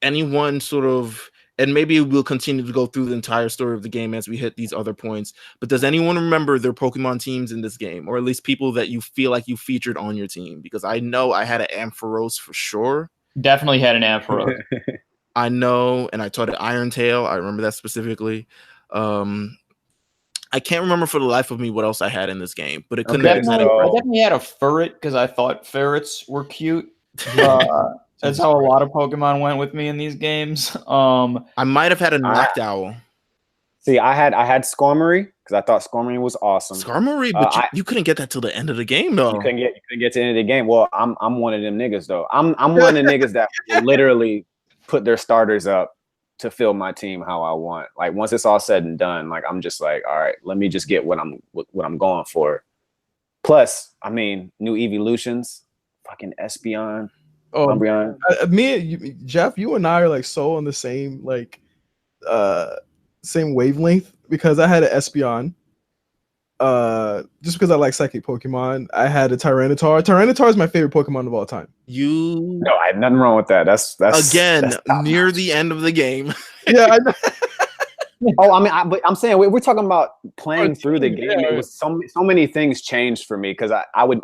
Anyone sort of. And maybe we'll continue to go through the entire story of the game as we hit these other points. But does anyone remember their Pokemon teams in this game? Or at least people that you feel like you featured on your team? Because I know I had an Ampharos for sure. Definitely had an Ampharos. I know, and I taught it Iron Tail. I remember that specifically. I can't remember for the life of me what else I had in this game. But it couldn't have been I definitely had a ferret because I thought ferrets were cute. That's how a lot of Pokemon went with me in these games. I might have had a Noctowl. See, I had Skarmory because I thought Skarmory was awesome. Skarmory, but you couldn't get that till the end of the game, though. You couldn't get to the end of the game. Well, I'm one of them niggas though. I'm one of the niggas that literally put their starters up to fill my team how I want. Like once it's all said and done, like I'm just like, all right, let me just get what I'm going for. Plus, I mean, new evolutions, fucking Espeon. Me and you, Jeff, you and I are like so on the same same wavelength because I had an Espeon. Just because I like psychic Pokemon, I had a Tyranitar. Tyranitar is my favorite Pokemon of all time. No, I had nothing wrong with that. That's near the end of the game. Yeah, I know. But I'm saying we're talking about playing through the game. It was so many things changed for me because I would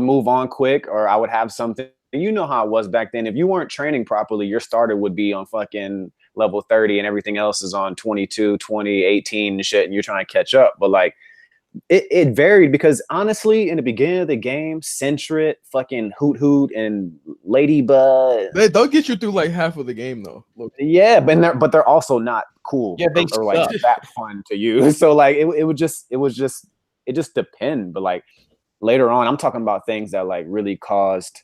move on quick, or I would have something. You know how it was back then. If you weren't training properly, your starter would be on fucking level 30 and everything else is on 22, 20, 18 and shit, and you're trying to catch up. But like it varied because honestly, in the beginning of the game, Sentret, fucking Hoot, and Ladybug, they'll get you through like half of the game though. Look. Yeah, but they're also not cool. Yeah, or like that fun to use. So like it just depend. But like later on, I'm talking about things that like really caused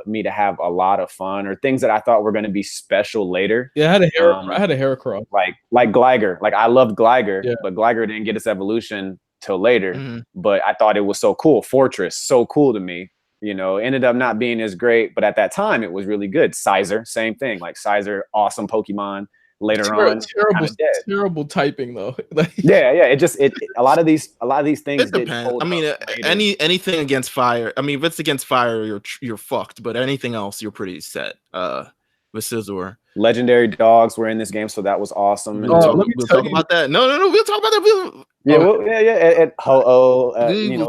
me to have a lot of fun, or things that I thought were going to be special later. Yeah, I had a Heracross. Like Gligar. Like I loved Gligar, but Gligar didn't get its evolution till later. Mm-hmm. But I thought it was so cool. Fortress, so cool to me. You know, ended up not being as great, but at that time it was really good. Sizer, same thing. Like Sizer, awesome Pokemon. Later on, terrible typing though. yeah. It a lot of these things. It depends. I mean, anything against fire. I mean, if it's against fire, you're fucked. But anything else, you're pretty set. With Scizor. Legendary dogs were in this game, so that was awesome. We'll talk about that. No. We'll talk about that. We'll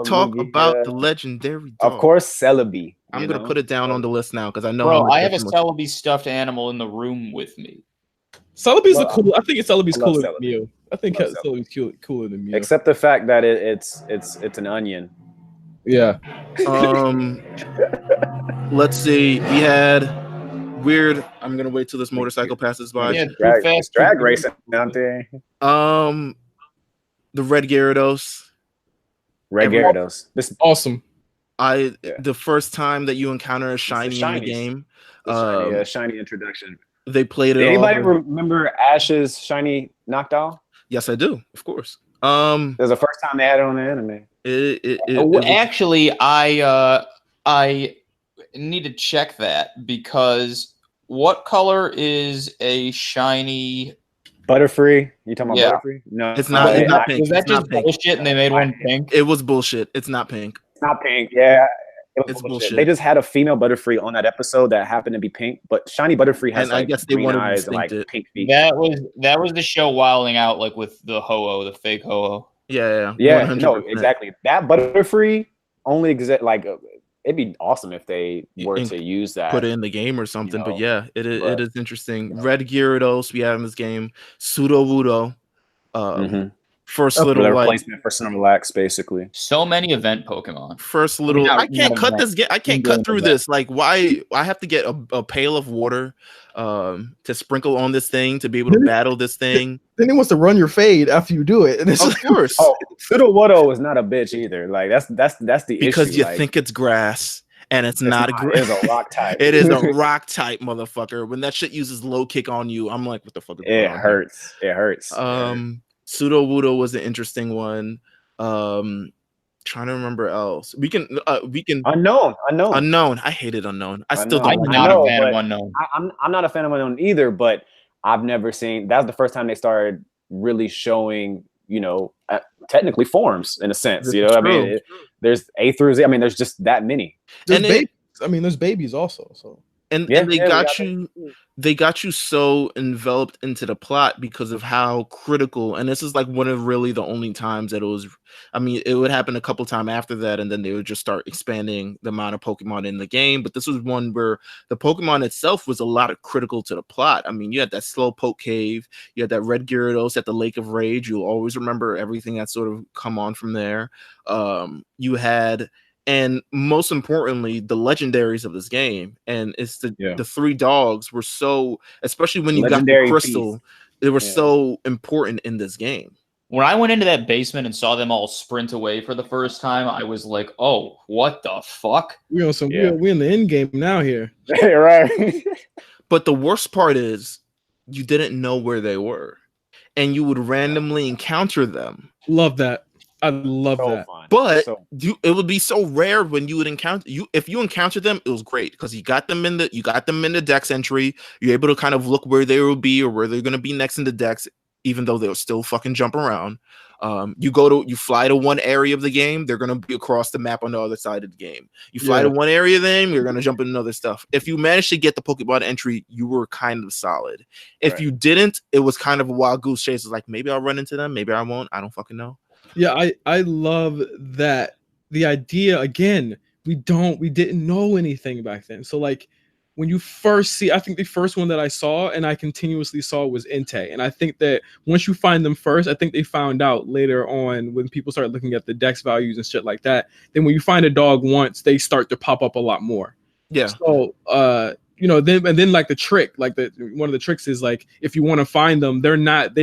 talk about the legendary dog. Of course, Celebi. I'm gonna put it down on the list now because I know. Bro, I have a Celebi stuffed animal in the room with me. Celebi's cool. I think Celebi's cooler than Mew. I think Celebi's cooler than Mew. Except the fact that it's an onion. Yeah. Let's see. We had weird. I'm gonna wait till this motorcycle passes by. Yeah, It's drag racing out there. The Red Gyarados. Red Gyarados. This Awesome. The first time that you encounter a shiny in the game, shiny introduction. They played it. Did anybody remember Ash's shiny Noctowl? Yes, I do. Of course. It was the first time they had it on the anime. Actually, I need to check that because what color is a shiny Butterfree? You talking about Butterfree? No, it's not. It's not pink. Was that just bullshit and they made one pink? It was bullshit. It's not pink. It's not pink. Yeah. It's bullshit. They just had a female Butterfree on that episode that happened to be pink, but shiny Butterfree has I guess they green wanted eyes and like it. pink feet. That was the show wilding out like with the Ho-Oh, the fake Ho-Oh. Yeah. 100%. No, exactly. That Butterfree only exists like it'd be awesome if they were to use that, put it in the game or something. But yeah, it is interesting. Red Gyarados we have in this game. Sudowoodo. First little replacement for Snorlax, basically. So many event Pokemon. First little. I can't cut this. I can't cut through this. Like, why? I have to get a pail of water to sprinkle on this thing to be able to battle this thing. Then he wants to run your fade after you do it. And it's of course. Sudowoodo is not a bitch either. Like that's the because issue. You think it's grass. And it's not a grass. It's a rock type. It is a rock type, motherfucker. When that shit uses low kick on you, I'm like, what the fuck is going on? It hurts. Sudowoodo was an interesting one. Trying to remember else. We can Unknown. I hated Unknown. I'm not a fan of Unknown. I'm not a fan of Unknown either, but I've never seen. That's the first time they started really showing, technically forms in a sense. I mean, there's A through Z. I mean, there's just that many. There's babies also. So. And they got you so enveloped into the plot because of how critical, and this is like one of really the only times that it was. I mean, it would happen a couple times after that, and then they would just start expanding the amount of Pokemon in the game. But this was one where the Pokemon itself was a lot of critical to the plot. I mean, you had that Slowpoke cave, you had that Red Gyarados at the Lake of Rage. You'll always remember everything that sort of come on from there. You had. And most importantly, the legendaries of this game, and it's the three dogs were so, especially when you legendary got the crystal, they were so important in this game. When I went into that basement and saw them all sprint away for the first time, I was like, "Oh, what the fuck?" We in the end game now here, right? But the worst part is, you didn't know where they were, and you would randomly encounter them. Love that. I love that. Fun. But it would be so rare when you would encounter if you encountered them, it was great because you got them in the Dex entry. You're able to kind of look where they will be or where they're gonna be next in the Dex, even though they'll still fucking jump around. You fly to one area of the game, they're gonna be across the map on the other side of the game. You fly to one area of the game, you're gonna jump into other stuff. If you managed to get the Pokemon entry, you were kind of solid. If you didn't, it was kind of a wild goose chase. It's like maybe I'll run into them, maybe I won't. I don't fucking know. Yeah, I love that. The idea, again, we didn't know anything back then. So like when you first see, I think the first one that I saw and I continuously saw was Entei. And I think that once you find them first, I think they found out later on when people started looking at the Dex values and shit like that. Then when you find a dog once, they start to pop up a lot more. Yeah. So then like the trick, like one of the tricks is like if you want to find them, they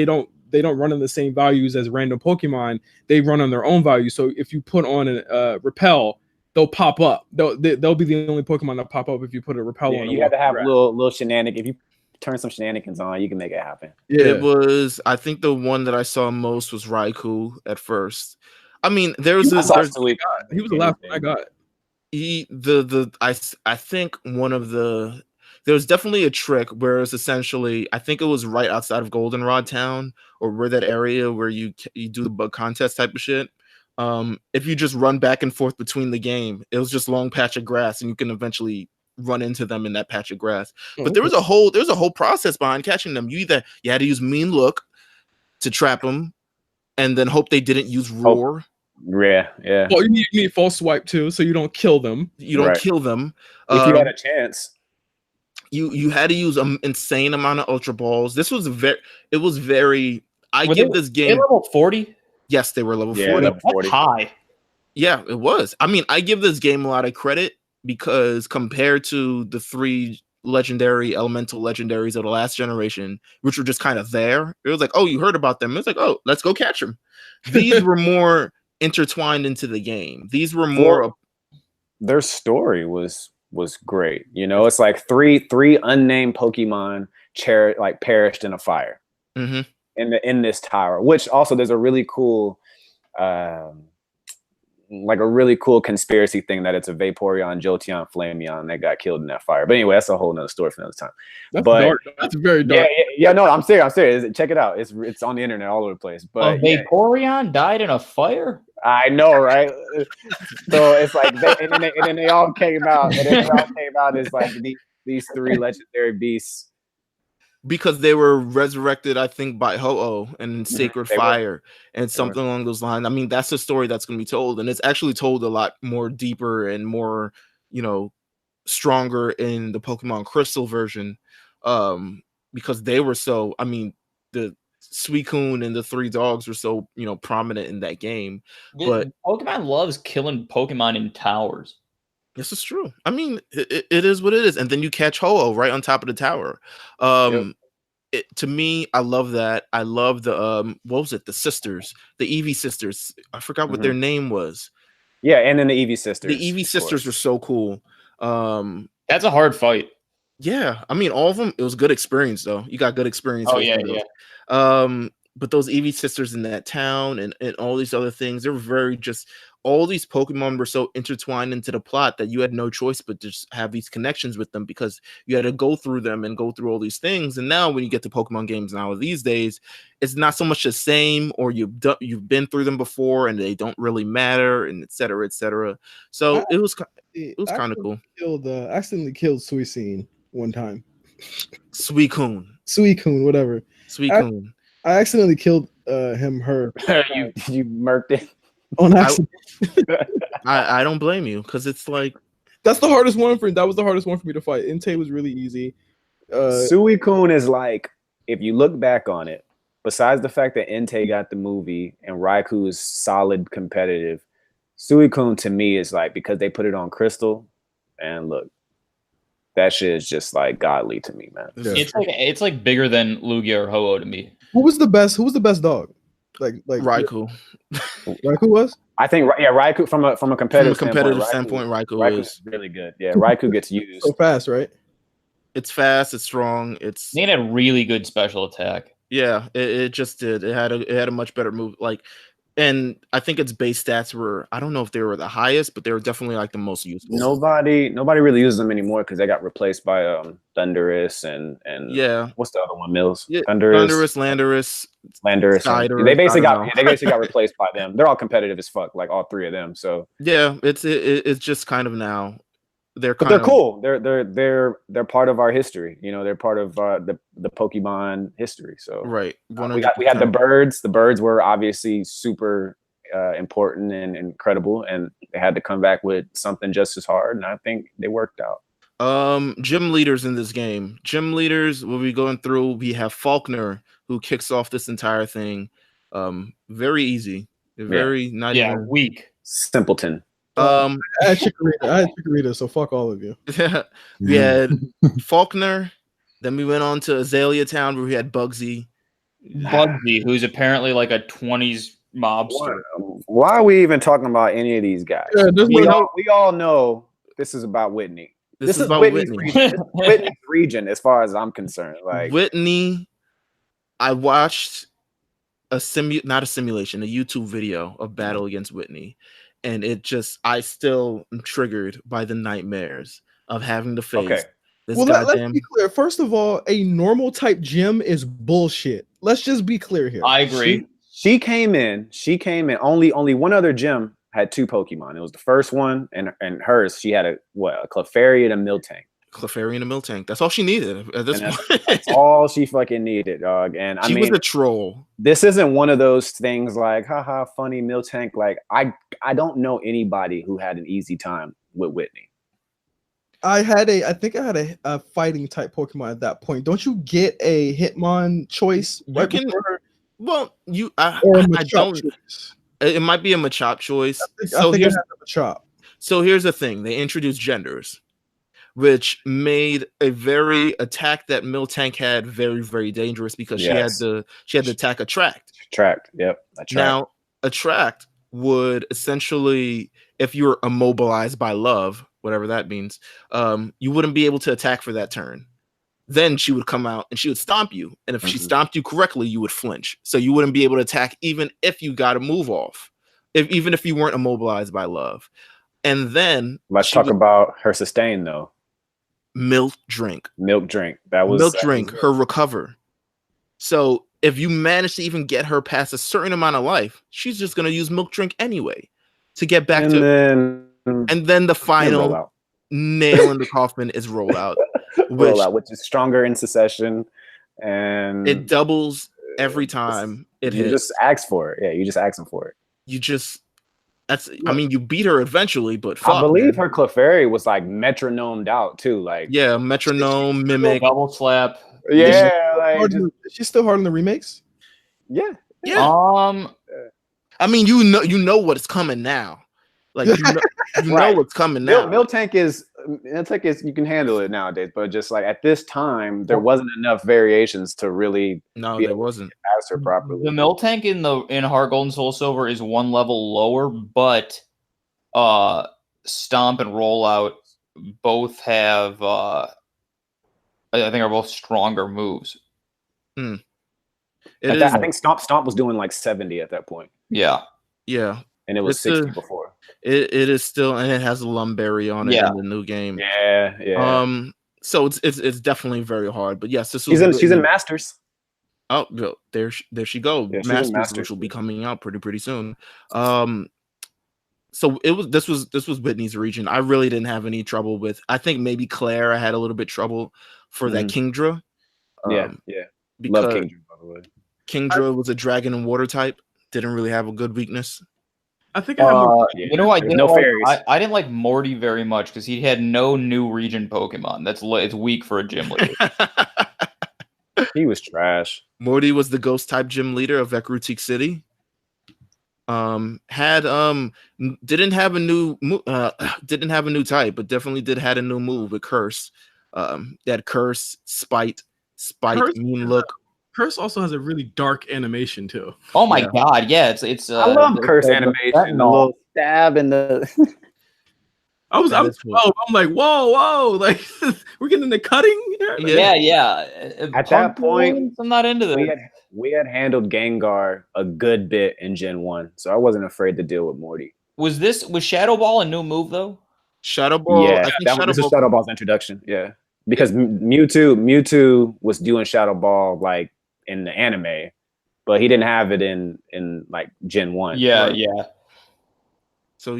don't run on the same values as random Pokemon. They run on their own values. So if you put on a Repel, they'll pop up. They'll be the only Pokemon that pop up if you put a Repel on. You have to have little shenanigans. If you turn some shenanigans on, you can make it happen. Yeah. It was. I think the one that I saw most was Raikou at first. I mean, he was the last one I got. I think one of the. There was definitely a trick where it's essentially, I think it was right outside of Goldenrod Town or where that area where you do the bug contest type of shit. If you just run back and forth between the game, it was just long patch of grass and you can eventually run into them in that patch of grass. But there was a whole process behind catching them. You had to use Mean Look to trap them and then hope they didn't use Roar. Yeah. Well, you need False Swipe too, so you don't kill them. You don't kill them. If you had a chance. You had to use an insane amount of Ultra Balls. This was very. I give this game level 40. Yes, they were level 40. Level 40. That's high. Yeah, it was. I mean, I give this game a lot of credit because compared to the 3 legendary elemental legendaries of the last generation, which were just kind of there, it was like, oh, you heard about them. It's like, oh, let's go catch them. These were more intertwined into the game. These were more. Their story was great. You know, it's like three unnamed Pokemon perished in a fire in this tower. Which also there's a really cool. Like a really cool conspiracy thing that it's a Vaporeon, Jolteon, Flameon that got killed in that fire. But anyway, that's a whole nother story for another time. That's dark. That's very dark. Yeah. No, I'm serious. Check it out. It's on the internet all over the place. But Vaporeon died in a fire. I know, right? So it's like, and then they all came out, and then they all came out as like these 3 legendary beasts. Because they were resurrected, I think, by Ho-Oh and Sacred Fire and something along those lines. I mean, that's a story that's going to be told, and it's actually told a lot more deeper and more, stronger in the Pokemon Crystal version, because they were so. I mean, the Suicune and the 3 dogs were so prominent in that game. But Pokemon loves killing Pokemon in towers. This is true. I mean, it is what it is. And then you catch Ho-Oh right on top of the tower. To me, I love that. I love the what was it? The sisters, the Eevee sisters. I forgot what their name was. Yeah, and then the Eevee sisters. The Eevee sisters were so cool. That's a hard fight. Yeah, I mean, all of them. It was good experience though. You got good experience. Oh yeah. But those Eevee sisters in that town and all these other things, they were very just. All these Pokemon were so intertwined into the plot that you had no choice but just have these connections with them because you had to go through them and go through all these things. And now when you get to Pokemon games now these days, it's not so much the same, or you've been through them before and they don't really matter, and et cetera, et cetera. So it was kind of cool. Accidentally killed Suicune one time. Suicune, whatever. Suicune. I accidentally killed her. You murked it. On accident. I don't blame you because it's like that was the hardest one for me to fight. Entei was really easy. Suicune is like, if you look back on it, besides the fact that Entei got the movie and Raikou is solid competitive, Suicune to me is like, because they put it on Crystal, and look, that shit is just like godly to me, man. Yeah. It's like bigger than Lugia or Ho-Oh to me. Who was the best dog? Like Raikou. Raikou was? I think Raikou from a competitive standpoint, Raikou is really good. Yeah, Raikou gets used so fast, right? It's fast, it's strong, they had a really good special attack. Yeah, it just did. It had a much better move. And I think its base stats were, I don't know if they were the highest, but they were definitely like the most useful. Nobody really uses them anymore because they got replaced by Thundurus and yeah. What's the other one? Mills? Yeah, Thundurus, Landorus. They basically got replaced by them. They're all competitive as fuck, like all 3 of them. So yeah, it's just kind of now. They're cool. They're part of our history. They're part of the Pokemon history. So right. We had the birds. The birds were obviously super important and incredible, and they had to come back with something just as hard. And I think they worked out. Gym leaders in this game. Gym leaders. We'll be going through. We have Falkner, who kicks off this entire thing. Very easy. Very not even weak. Simpleton. I had Chikorita, so fuck all of you. We had Falkner, then we went on to Azalea Town where we had Bugsy, who's apparently like a 20s mobster. Why are we even talking about any of these guys? Yeah, we all know this is about Whitney. This is about Whitney. Whitney's region, as far as I'm concerned. Like Whitney, I watched a YouTube video of Battle Against Whitney. And I still am triggered by the nightmares of having to face this goddamn. Let's be clear. First of all, a normal type gym is bullshit. Let's just be clear here. I agree. She came in. Only one other gym had 2 Pokemon. It was the first one, and hers. She had a Clefairy and a Miltank. Clefairy and a Miltank. That's all she needed at this point. That's all she fucking needed, dog. And she was a troll. This isn't one of those things like, haha, funny Miltank. Like, I don't know anybody who had an easy time with Whitney. I think I had a fighting type Pokemon at that point. Don't you get a Hitmon choice right before her? Well, I don't. It might be a Machop choice. I So think here's I have a chop. so here's the thing: they introduced genders, which made a very attack that Miltank had very, very dangerous because Yes. she had the attack attract. Tracked. Yep. Attract. Now, attract would essentially, if you're immobilized by love, whatever that means, you wouldn't be able to attack for that turn. Then she would come out and she would stomp you. And if she stomped you correctly, you would flinch. So you wouldn't be able to attack even if you got a move off, even if you weren't immobilized by love. And then let's talk about her sustain though. Milk drink. That was milk drink, her recover. So if you manage to even get her past a certain amount of life, she's just gonna use milk drink anyway to get back and then the final nail in the coffin is rollout. Which is stronger in succession, and it doubles every time it hits. You just ask for it. Yeah, you just ask them for it. I mean, you beat her eventually, but fuck, I believe her Clefairy was like metronomed out too. Like metronome, mimic, double slap. Yeah, is she still hard in the remakes? Yeah. I mean, you know what's coming now. Like you know what's coming now. Miltank is you can handle it nowadays, but just like at this time, there wasn't enough variations to really there wasn't pass her properly. The Miltank in Heart Gold and Soul Silver is one level lower, but Stomp and Rollout both have I think are both stronger moves. I think Stomp was doing like 70 at that point. Yeah. And it was 60 before. It is still, and it has a Lumberry on it in the new game. Yeah. So it's definitely very hard. But yes, she's in Masters. Oh, there she go. Yeah, Masters, which will be coming out pretty soon. So this was Whitney's region. I really didn't have any trouble with. I think maybe Claire I had a little bit trouble for that Kingdra. Yeah. Because love Kingdra, by the way. Kingdra was a dragon and water type. Didn't really have a good weakness. I think I have I didn't like Morty very much because he had no new region Pokemon. It's weak for a gym leader. He was trash. Morty was the ghost type gym leader of Vecrutique City. Didn't have a new type, but definitely had a new move with Curse. That Curse, Spite, Mean Look. Curse also has a really dark animation too. Oh my god, yeah, it's I love Curse animation. The little stab and the I'm like, whoa, like we're getting the cutting here. Yeah. At that point, I'm not into this. We had handled Gengar a good bit in Gen 1, so I wasn't afraid to deal with Morty. Was Shadow Ball a new move though? Shadow Ball, yeah, this is Shadow Ball's introduction. Yeah, because Mewtwo was doing Shadow Ball like in the anime, but he didn't have it in like Gen 1. Yeah. So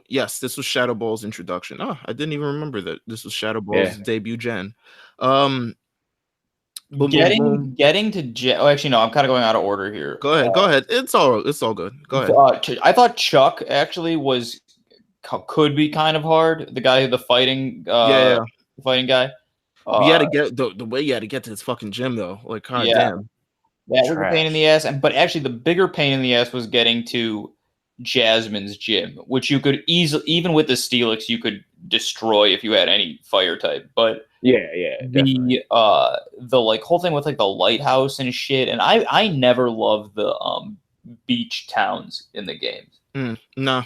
yes, this was Shadow Ball's introduction. Oh, I didn't even remember that this was Shadow Ball's debut gen. Getting to gen. Oh, actually, no, I'm kind of going out of order here. Go ahead. It's all good. Go ahead. I thought Chuck actually could be kind of hard. The guy, the fighting guy. You had to get the way you had to get to this fucking gym though. Like, damn. That was a pain in the ass. But actually, the bigger pain in the ass was getting to Jasmine's gym, which you could easily, even with the Steelix, you could destroy if you had any fire type. But the like whole thing with like the lighthouse and shit, and I never loved the beach towns in the games. No,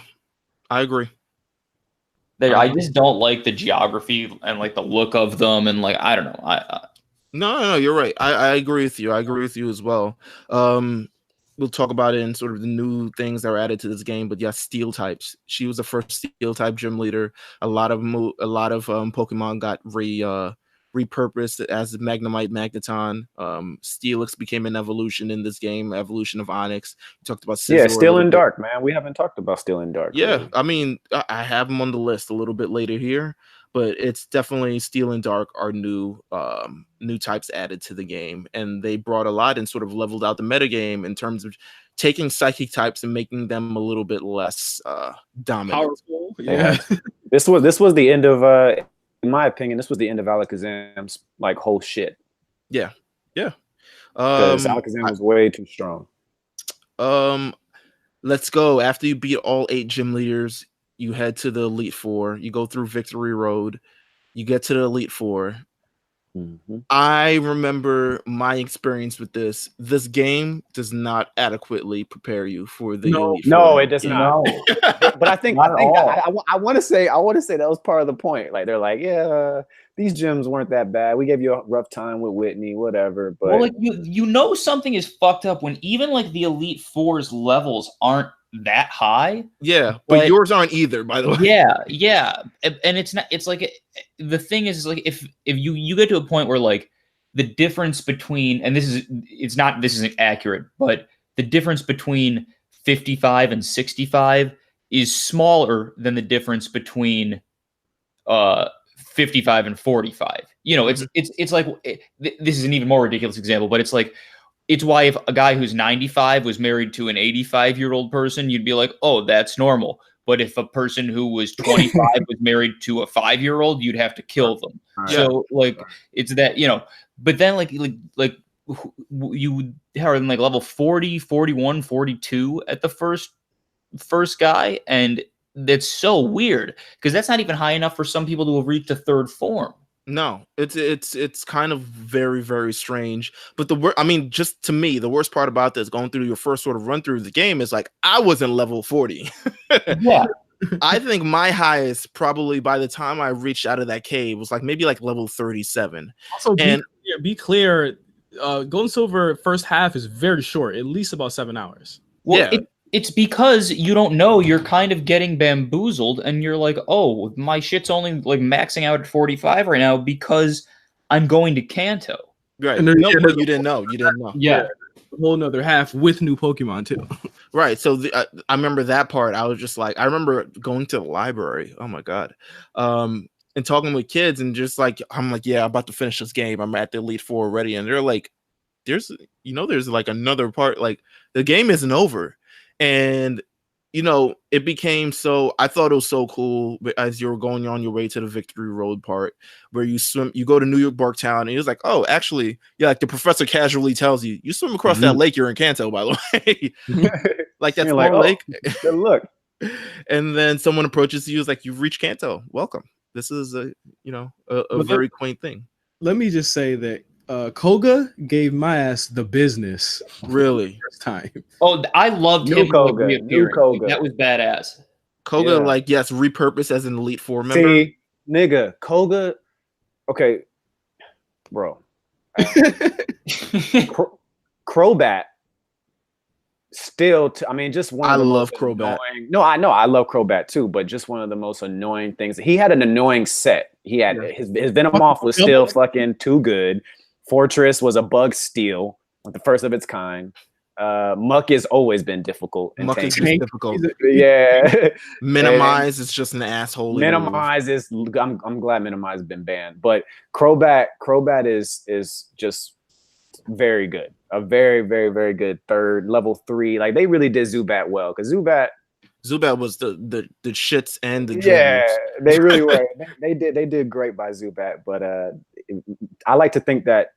I agree. I just don't like the geography and like the look of them, and like I don't know. No, you're right. I agree with you. I agree with you as well. We'll talk about it in sort of the new things that were added to this game, but yes, steel types. She was the first steel type gym leader. A lot of Pokemon got repurposed as Magnemite, Magneton. Steelix became an evolution in this game, evolution of Onix. We talked about Scizor Steel and Dark, man. We haven't talked about Steel and Dark. Yeah, really. I mean, I have them on the list a little bit later here, but it's definitely Steel and Dark are new types added to the game, and they brought a lot and sort of leveled out the metagame in terms of taking psychic types and making them a little bit less dominant. Powerful. Yeah. This was the end of in my opinion, this was the end of Alakazam's like whole shit. Yeah. Because Alakazam was way too strong. let's go. After you beat all 8 gym leaders, you head to the Elite Four. You go through Victory Road. You get to the Elite Four. Mm-hmm. I remember my experience with this. This game does not adequately prepare you for the Elite Four. No, it does not. No. But I think Not at all. I want to say that was part of the point. Like they're like, yeah, these gyms weren't that bad. We gave you a rough time with Whitney, whatever. But Well, like you know something is fucked up when even like the Elite Four's levels aren't that high. Yeah, but yours aren't either, by the way. Yeah, and it's not. It's like the thing is like if you get to a point where like the difference between and this isn't accurate, but the difference between 55 and 65 is smaller than the difference between 55 and 45. You know, it's like this is an even more ridiculous example, but it's like it's why if a guy who's 95 was married to an 85-year-old person, you'd be like, oh, that's normal. But if a person who was 25 was married to a 5-year-old, you'd have to kill them. So like it's that, you know, but then like you are in like level 40, 41, 42 at the first guy. And that's so weird because that's not even high enough for some people to have reached a third form. No, it's kind of very, very strange. But just to me, the worst part about this, going through your first sort of run through the game, is like I was in level 40. Yeah. I think my highest, probably by the time I reached out of that cave, was like maybe like level 37. Also, be clear, Gold and Silver first half is very short, at least about 7 hours. Well, yeah. It's because you don't know. You're kind of getting bamboozled, and you're like, "Oh, my shit's only like maxing out at 45 right now because I'm going to Kanto." Right? No, but you didn't know. You didn't know. Yeah, a whole nother half with new Pokemon too. Right. So I remember that part. I was just like, I remember going to the library. Oh my god. And talking with kids, and just like I'm like, yeah, I'm about to finish this game. I'm at the Elite Four already, and they're like, there's like another part. Like the game isn't over. And it became so. I thought it was so cool as you were going on your way to the Victory Road part, where you go to New York Barktown, and it's like, oh, actually, yeah, like the professor casually tells you, you swim across that lake, you're in Kanto, by the way. Like that small lake. Good look. And then someone approaches you, is like, you've reached Kanto. Welcome. This is a very quaint thing. Let me just say that Koga gave my ass the business. Really? First time. Oh, I loved him. New Koga. That was badass. Koga, yes, repurposed as an Elite Four member. See, nigga, Koga. Okay, bro. Crobat. Still, just one. I love Crobat. No, I know I love Crobat too, but just one of the most annoying things. He had an annoying set. He had his Venomoth was still fucking too good. Fortress was a bug steal, the first of its kind. Muck has always been difficult. Muck is difficult. Yeah. Minimize is just an asshole. Minimize is. I'm glad Minimize has been banned, but Crobat is just very good. A very, very, very good third level 3. Like they really did Zubat well because Zubat was the shits and the dreams. They really were. They did great by Zubat, but I like to think that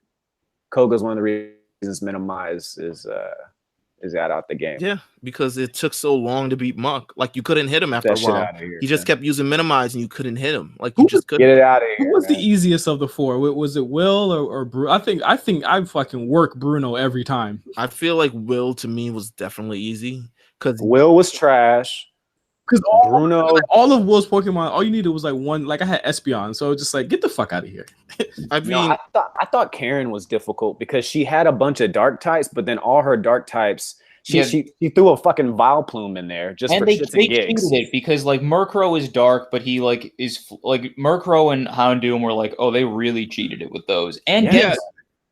Koga's one of the reasons Minimize is out the game. Yeah, because it took so long to beat Muck. Like you couldn't hit him after a while. He just kept using Minimize, and you couldn't hit him. Like you just couldn't get it out of here. Who was the easiest of the 4? Was it Will or Bruno? I think I fucking work Bruno every time. I feel like Will to me was definitely easy because Will was trash. Because all of Will's Pokemon, all you needed was like one. Like I had Espeon, so just like get the fuck out of here. I thought Karen was difficult because she had a bunch of dark types, but then all her dark types, she threw a fucking Vileplume in there just for shits and gigs. Cheated it because like Murkrow is dark, but he like is like Murkrow and Houndoom were like, oh, they really cheated it with those. And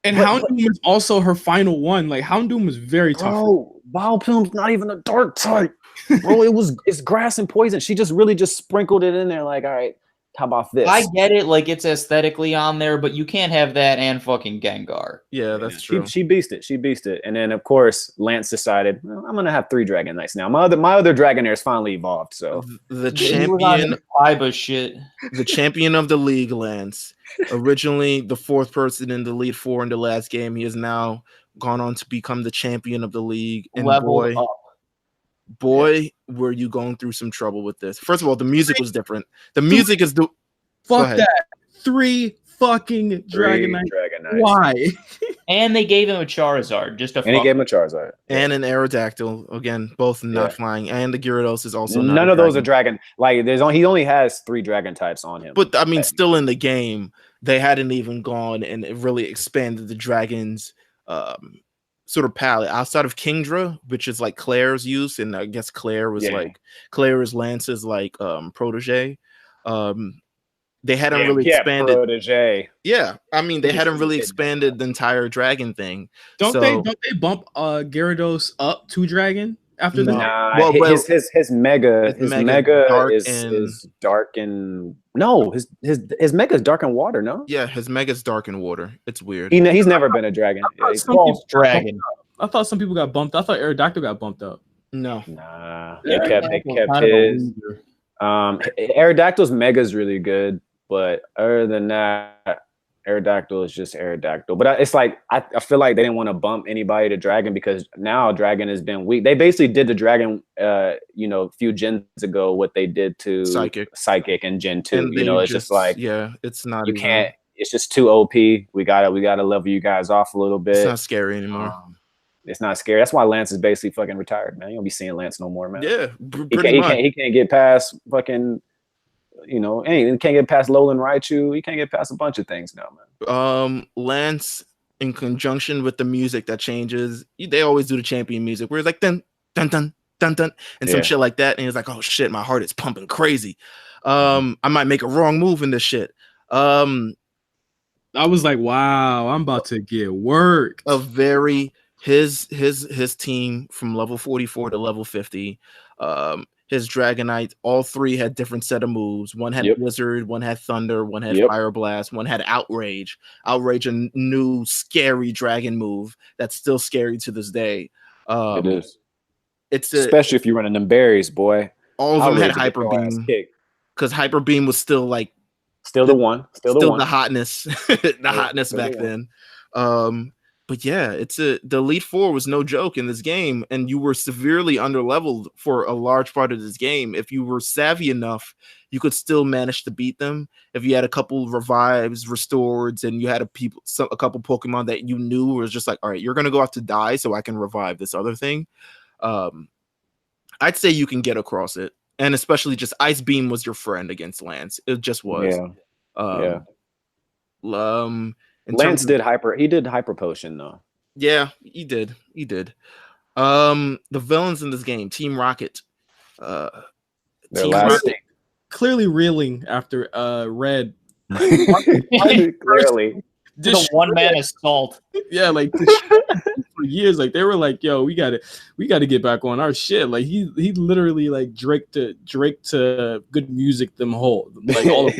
and Houndoom is also her final one. Like Houndoom was very tough. Oh, Vileplume's not even a dark type. Bro, it's grass and poison. She really just sprinkled it in there. Like, all right, how about this? I get it. Like, it's aesthetically on there, but you can't have that and fucking Gengar. Yeah, that's true. She beasted it. And then, of course, Lance decided, well, I'm going to have 3 Dragonites now. My other Dragonaire's finally evolved, so. The champion. Shit. The champion of the league, Lance. Originally, the 4th person in the Elite Four in the last game. He has now gone on to become the champion of the league. And Level up. boy, were you going through some trouble with this. First of all, the music was different. The music is the Fuck that. 3 fucking Dragonite. Why? And they gave him a Charizard. And he gave him a Charizard. And an Aerodactyl. Again, both not flying. And the Gyarados is also not none of those are dragon. Like he only has 3 dragon types on him. But I mean, still in the game, they hadn't even gone and really expanded the dragons sort of palette outside of Kingdra, which is like Claire's use, and I guess Claire was Claire is Lance's like protege. They hadn't really expanded. Protege. Yeah, I mean, they hadn't really expanded the entire dragon thing. Don't they bump Gyarados up to dragon after that? Nah, his mega is dark and his mega is dark and water. No, yeah, his mega is dark and water. It's weird. He's never been a dragon. He's false dragon. I thought some people got bumped. I thought Aerodactyl got bumped up. No, they kept his. Aerodactyl's mega is really good. But other than that, Aerodactyl is just Aerodactyl. But it's like I feel like they didn't want to bump anybody to Dragon because now Dragon has been weak. They basically did to Dragon, a few gens ago what they did to Psychic and Gen 2. And it's just like it's not. You can't. It's just too OP. We gotta level you guys off a little bit. It's not scary anymore. It's not scary. That's why Lance is basically fucking retired, man. You don't be seeing Lance no more, man. Yeah, he can't get past fucking. He can't get past Lolan Raichu. He can't get past a bunch of things now, man. Lance, in conjunction with the music that changes, they always do the champion music where it's like dun dun dun dun dun and some shit like that, and he's like, oh shit, my heart is pumping crazy. I might make a wrong move in this shit. I was like, wow, I'm about to get worked. His team from level 44 to level 50. His Dragonite, all 3 had different set of moves. One had Blizzard, one had Thunder, one had Fire Blast, one had Outrage. Outrage, a new scary dragon move that's still scary to this day. It is. Especially if you're running them berries, boy. All of them had Hyper Beam. Because Hyper Beam was still like the one. Still the hotness. Hotness back then. But yeah, the Elite Four was no joke in this game, and you were severely underleveled for a large part of this game. If you were savvy enough, you could still manage to beat them. If you had a couple revives, restoreds, and you had a couple Pokemon that you knew was just like, all right, you're gonna go have to die so I can revive this other thing. I'd say you can get across it, and especially just Ice Beam was your friend against Lance. It just was. Lance did hyper potion though. Yeah, he did. The villains in this game, Team Rocket. Rocket clearly reeling after Red. Clearly. The one-man assault. Yeah, like for years, like they were like, "Yo, we got to get back on our shit." Like he literally like Drake to good music them whole. Like all of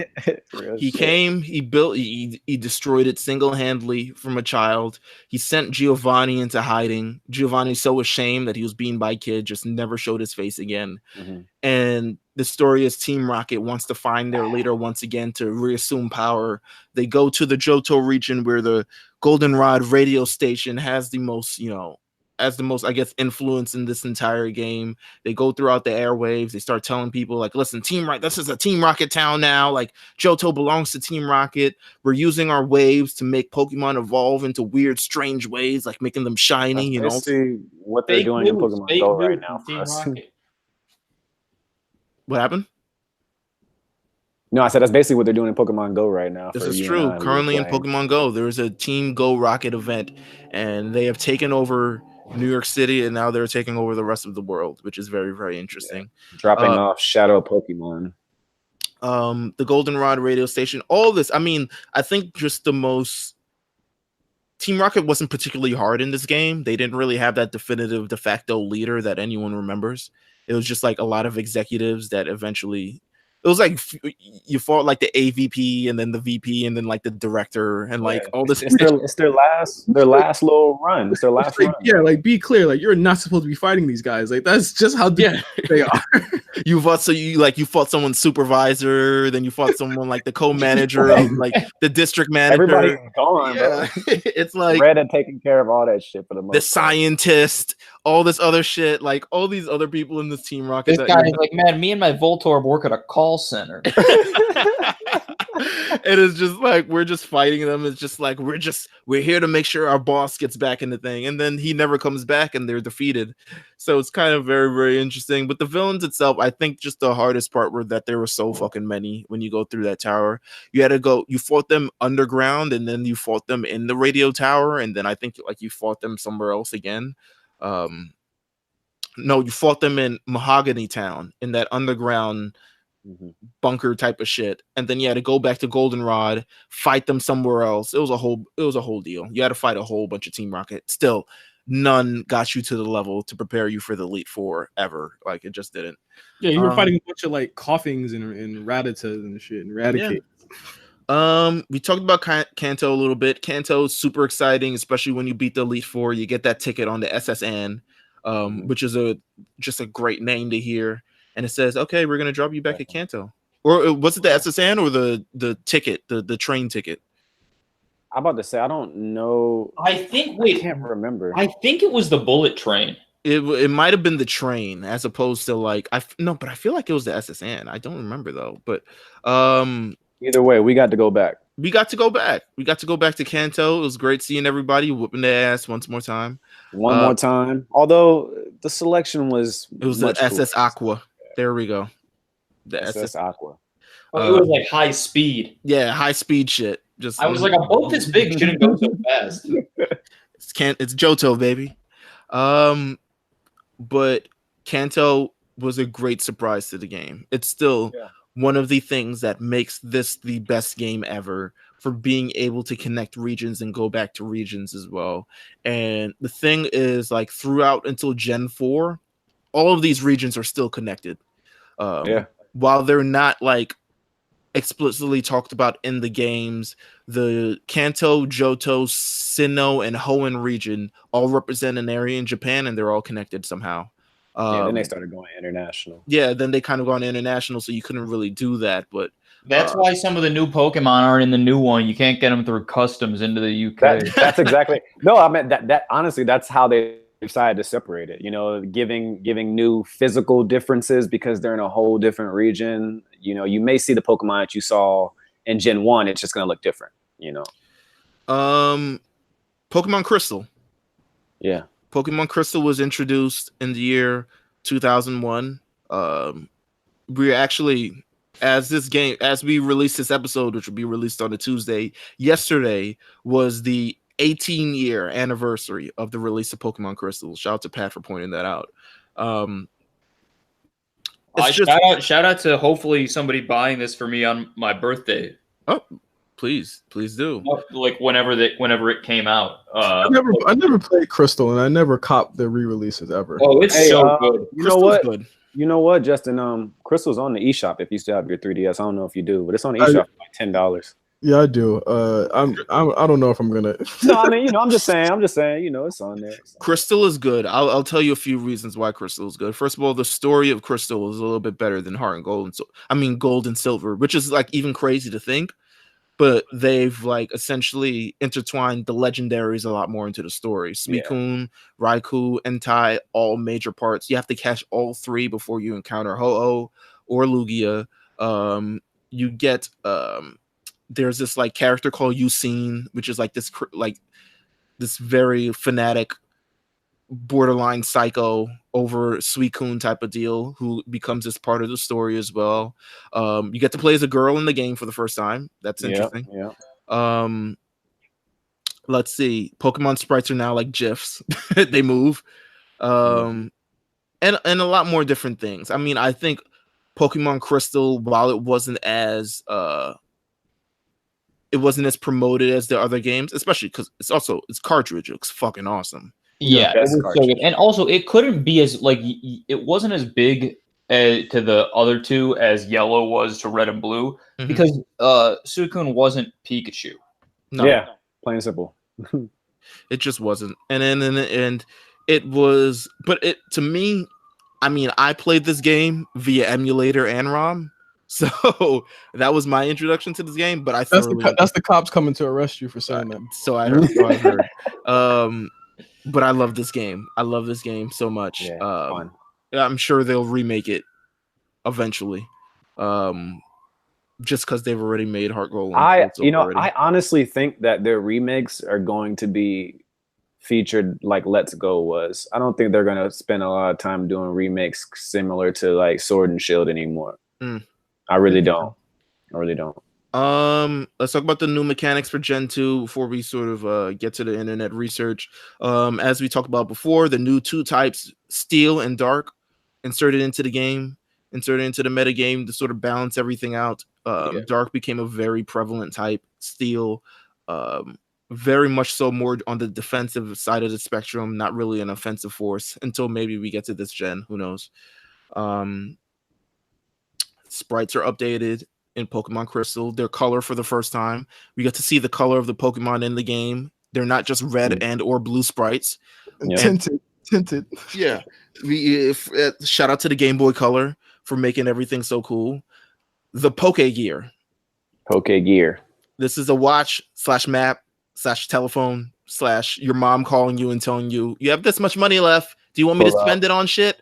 he came, he built, he destroyed it single-handedly from a child. He sent Giovanni into hiding. Giovanni's so ashamed that he was beaten by Kid, just never showed his face again. Mm-hmm. And the story is Team Rocket wants to find their leader once again to reassume power. They go to the Johto region where the Goldenrod radio station has the most, I guess, influence in this entire game. They go throughout the airwaves. They start telling people like, listen, this is a Team Rocket town now. Like Johto belongs to Team Rocket. We're using our waves to make Pokemon evolve into weird, strange ways, like making them shiny, See what they're doing in Pokemon Go right now. What happened? No, I said that's basically what they're doing in Pokemon Go right now. This is true. Currently in Pokemon Go, there's a Team Go Rocket event, and they have taken over New York City, and now they're taking over the rest of the world, which is very, very interesting. Yeah. Dropping off Shadow Pokemon. The Goldenrod radio station, all this. I mean, I think just the most Team Rocket wasn't particularly hard in this game. They didn't really have that definitive de facto leader that anyone remembers. It was just like a lot of executives that eventually, it was like you fought like the AVP and then the VP and then like the director and like all this. It's their last little run. It's their last run. Yeah, like be clear, like you're not supposed to be fighting these guys. Like that's just how they are. You fought someone's supervisor, then you fought someone like the co-manager, like the district manager. Everybody's gone, bro. It's like Red had taken care of all that shit for the most the scientist, all this other shit, like all these other people in this Team Rocket. This that guy you're- is like, man, me and my Voltorb work at a call center. It is just like we're just fighting them. It's just like we're here to make sure our boss gets back in the thing, and then he never comes back, and they're defeated. So it's kind of very, very interesting. But the villains itself, I think, just the hardest part were that there were so fucking many when you go through that tower. You fought them underground, and then you fought them in the radio tower, and then I think like you fought them somewhere else again. No, you fought them in Mahogany Town in that underground bunker type of shit, and then you had to go back to Goldenrod, fight them somewhere else. It was a whole deal. You had to fight a whole bunch of Team Rocket. Still, none got you to the level to prepare you for the Elite Four ever. Like it just didn't. Yeah, you were fighting a bunch of like coughings and Ratatas and shit and Raticate. We talked about Kanto a little bit. Kanto is super exciting, especially when you beat the Elite Four. You get that ticket on the SSN, which is just a great name to hear. And it says, okay, we're gonna drop you back at Kanto. Or was it the SSN or the ticket, the train ticket? I'm about to say I don't know. I can't remember. I think it was the bullet train. It might have been the train as opposed to like but I feel like it was the SSN. I don't remember though. But either way, we got to go back. We got to go back. We got to go back to Kanto. It was great seeing everybody whooping their ass once more time. One more time. Although the selection was the SS Aqua. There we go. The SS Aqua. It was like high speed. Yeah, high speed shit. Just I was like, a boat this big shouldn't go so fast. It's Johto, baby. But Kanto was a great surprise to the game. It's still one of the things that makes this the best game ever, for being able to connect regions and go back to regions as well. And the thing is, like, throughout until Gen 4, all of these regions are still connected. While they're not like explicitly talked about in the games, the Kanto, Johto, Sinnoh, and Hoenn region all represent an area in Japan, and they're all connected somehow. Then they started going international. Yeah, then they kind of gone international, so you couldn't really do that. But that's why some of the new Pokemon aren't in the new one. You can't get them through customs into the UK. That's exactly. No, I meant that honestly, that's how they decided to separate it. You know, giving new physical differences because they're in a whole different region. You know, you may see the Pokemon that you saw in Gen 1, it's just going to look different, you know. Pokemon Crystal. Yeah. Pokemon Crystal was introduced in the year 2001. We're actually, as we release this episode, which will be released on a Tuesday, yesterday was the 18-year anniversary of the release of Pokemon Crystal. Shout out to Pat for pointing that out. Shout out to hopefully somebody buying this for me on my birthday. Oh, please do. Like whenever it came out. I never played Crystal, and I never copped the re-releases ever. Oh, it's so good. You know what, Justin? Crystal's on the eShop if you still have your 3DS. I don't know if you do, but it's on the eShop for like $10. Yeah, I do. I don't know if I'm gonna. No, I mean, I'm just saying, it's on there. Crystal is good. I'll tell you a few reasons why Crystal is good. First of all, the story of Crystal is a little bit better than Heart and Gold Gold and Silver, which is like even crazy to think. But they've like essentially intertwined the legendaries a lot more into the story. Suicune, Raikou, Entei, all major parts. You have to catch all three before you encounter Ho-Oh or Lugia. You get there's this like character called Yucine, which is like this very fanatic, borderline psycho over Suicune type of deal, who becomes this part of the story as well. You get to play as a girl in the game for the first time. That's interesting. Let's see. Pokemon sprites are now like GIFs. They move. And a lot more different things. I mean, I think Pokemon Crystal, while it wasn't as promoted as the other games, especially because it's cartridge. It looks fucking awesome. Yeah, it was so good. And also, it couldn't be as like it wasn't as big to the other two as Yellow was to Red and Blue, because Suicune wasn't Pikachu. No. Yeah, plain and simple. It just wasn't. And it was, but it to me, I mean, I played this game via emulator and ROM. So that was my introduction to this game, but that's the cops coming to arrest you for saying that. So I heard. but I love this game. I love this game so much. Yeah, fun. I'm sure they'll remake it eventually. Just because they've already made Heart Gold. I honestly think that their remakes are going to be featured like Let's Go was. I don't think they're gonna spend a lot of time doing remakes similar to like Sword and Shield anymore. I really don't. Let's talk about the new mechanics for Gen 2 before we sort of get to the internet research. As we talked about before, the new 2 types, Steel and Dark, inserted into the meta game to sort of balance everything out. Dark became a very prevalent type. Steel, very much so more on the defensive side of the spectrum, not really an offensive force until maybe we get to this gen. Who knows? Sprites are updated in Pokemon Crystal. Their color for the first time. We get to see the color of the Pokemon in the game. They're not just red and or blue sprites. Tinted. Yeah. Shout out to the Game Boy Color for making everything so cool. The Poke Gear. This is a watch / map / telephone / your mom calling you and telling you have this much money left. Do you want me to spend it on shit?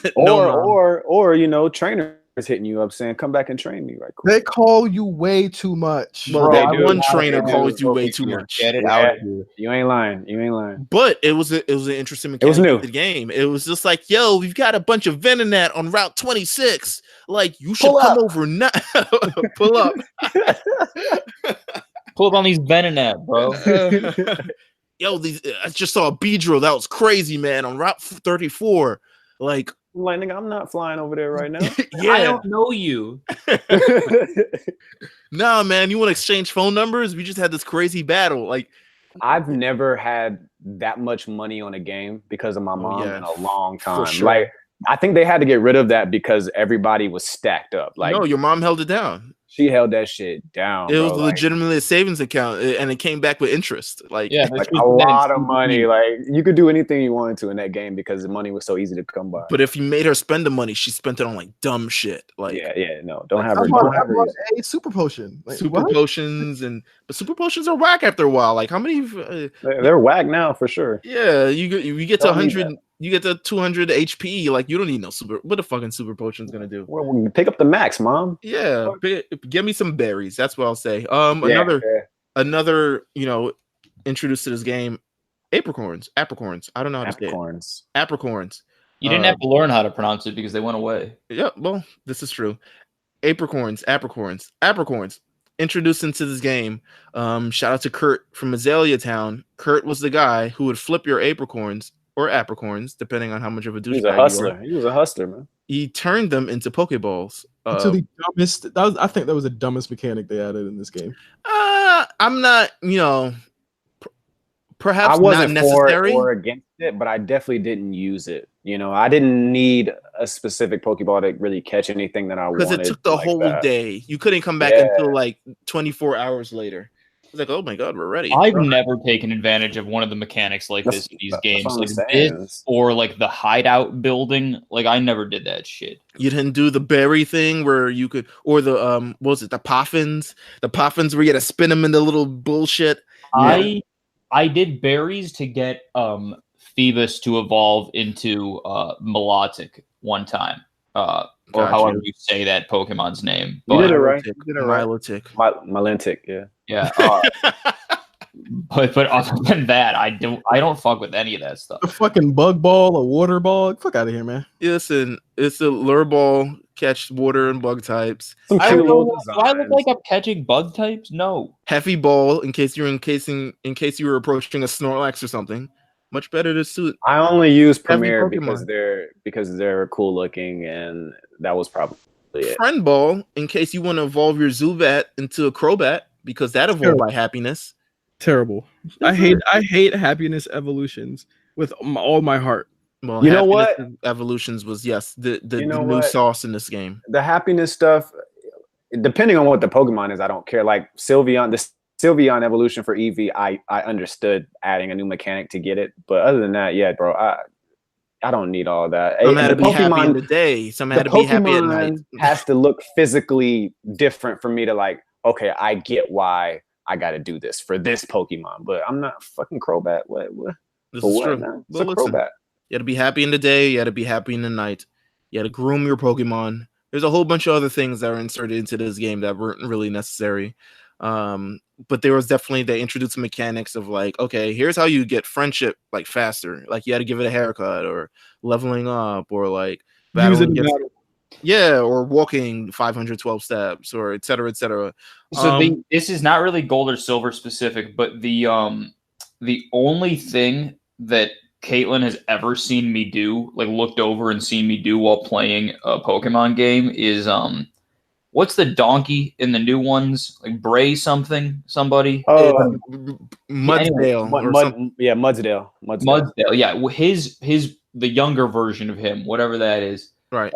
or trainers hitting you up saying, "Come back and train me right quick." They call you way too much. Well, that one trainer calls you way too much. Get it out of here. You ain't lying. But it was an interesting mechanic. It was new. Of the game. It was just like, yo, we've got a bunch of Venonat on Route 26. Like, you should come over now. Pull up. Pull up on these Venonat, bro. Yo, I just saw a Beedrill. That was crazy, man, on Route 34. Like, Lightning, I'm not flying over there right now. Yeah. I don't know you. Nah, man, you want to exchange phone numbers? We just had this crazy battle. Like, I've never had that much money on a game because of my mom in a long time. For sure. Like, I think they had to get rid of that because everybody was stacked up. Like, no, your mom held it down. She held that shit down. It was legitimately a savings account, and it came back with interest. Like, Yeah, like a lot of money. Like, you could do anything you wanted to in that game because the money was so easy to come by. but if you made her spend the money, she spent it on like dumb shit. Like, no, don't have her. I bought a super potion. Like, super potions, but super potions are whack after a while. Like, how many? They're whack now for sure. Yeah, you get to Don't need 100. You get to 200 HP. Like, you don't need no super. What a fucking super potion's gonna do? Well, we pick up the max, mom. Yeah, give me some berries. That's what I'll say. Another, introduced to this game, apricorns. I don't know how to say it. Apricorns. You didn't have to learn how to pronounce it because they went away. Yeah, well, this is true. Apricorns. Introduced into this game. Shout out to Kurt from Azalea Town. Kurt was the guy who would flip your apricorns or apricorns, depending on how much of a douchebag He was a hustler. He was a hustler, man. He turned them into Pokeballs. To the dumbest. I think that was the dumbest mechanic they added in this game. I'm not, perhaps I wasn't not necessary for or against it, but I definitely didn't use it. I didn't need a specific Pokeball to really catch anything that I wanted. because it took the whole day. You couldn't come back until like 24 hours later. It's like, oh my god, we're ready. I've never taken advantage of one of the mechanics like this in these games, like this or like the hideout building. Like, I never did that shit. You didn't do the berry thing where you could, or the what was it, the Poffins where you had to spin them into little bullshit. I did berries to get Phoebus to evolve into Milotic one time. Or however you say that Pokemon's name. You did it right. Milotic. Milentic, yeah. Yeah. But other than that, I don't fuck with any of that stuff. A fucking bug ball, a water ball. Fuck out of here, man. Listen, it's a lure ball, catch water and bug types. Do I look like I'm catching bug types? No. Heavy ball in case you were approaching a Snorlax or something. Much better to suit. I only use Premier because they're cool looking, and that was probably it. Friend ball in case you want to evolve your Zubat into a Crobat because that evolved by happiness. Terrible. I hate happiness evolutions with all my heart. Well, you know what? Evolutions was the new sauce in this game. The happiness stuff, depending on what the Pokemon is, I don't care. Like Sylveon evolution for Eevee, I understood adding a new mechanic to get it, but other than that, yeah, bro, I don't need all of that. Some had to be happy in the day. Some had to be happy at night. Has to look physically different for me to like. Okay, I get why I got to do this for this Pokemon, but I'm not fucking Crobat. What? This For is what, true. man? It's But a listen, Crobat. you had to be happy in the day. You had to be happy in the night. You had to groom your Pokemon. There's a whole bunch of other things that are inserted into this game that weren't really necessary. But there was definitely, they introduced mechanics of like, okay, here's how you get friendship like faster. Like you had to give it a haircut or leveling up or like Use it battling in against, battle. yeah, or walking 512 steps or et cetera, et cetera. So this is not really gold or silver specific, but the only thing that Caitlin has ever seen me do, like looked over and seen me do while playing a Pokemon game, is what's the donkey in the new ones? Like Bray something, somebody. Oh, Mudsdale or something. Yeah, Mudsdale. Mudsdale. Yeah, his the younger version of him, whatever that is. Right.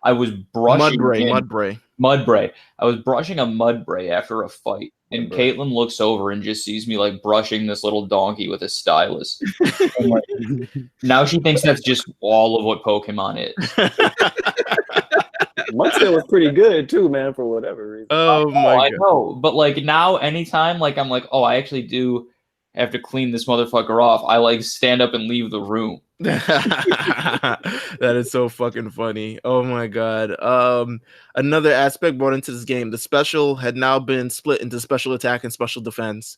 I was brushing Mudbray. I was brushing a Mudbray after a fight, and Caitlin looks over and just sees me like brushing this little donkey with a stylus. Like, now she thinks that's just all of what Pokemon is. Mudsdale was pretty good too, man, for whatever reason. Oh my god. I know, but like now, anytime like I'm like, oh, I actually do have to clean this motherfucker off, I like stand up and leave the room. That is so fucking funny. Oh my god. Another aspect brought into this game, the special had now been split into special attack and special defense.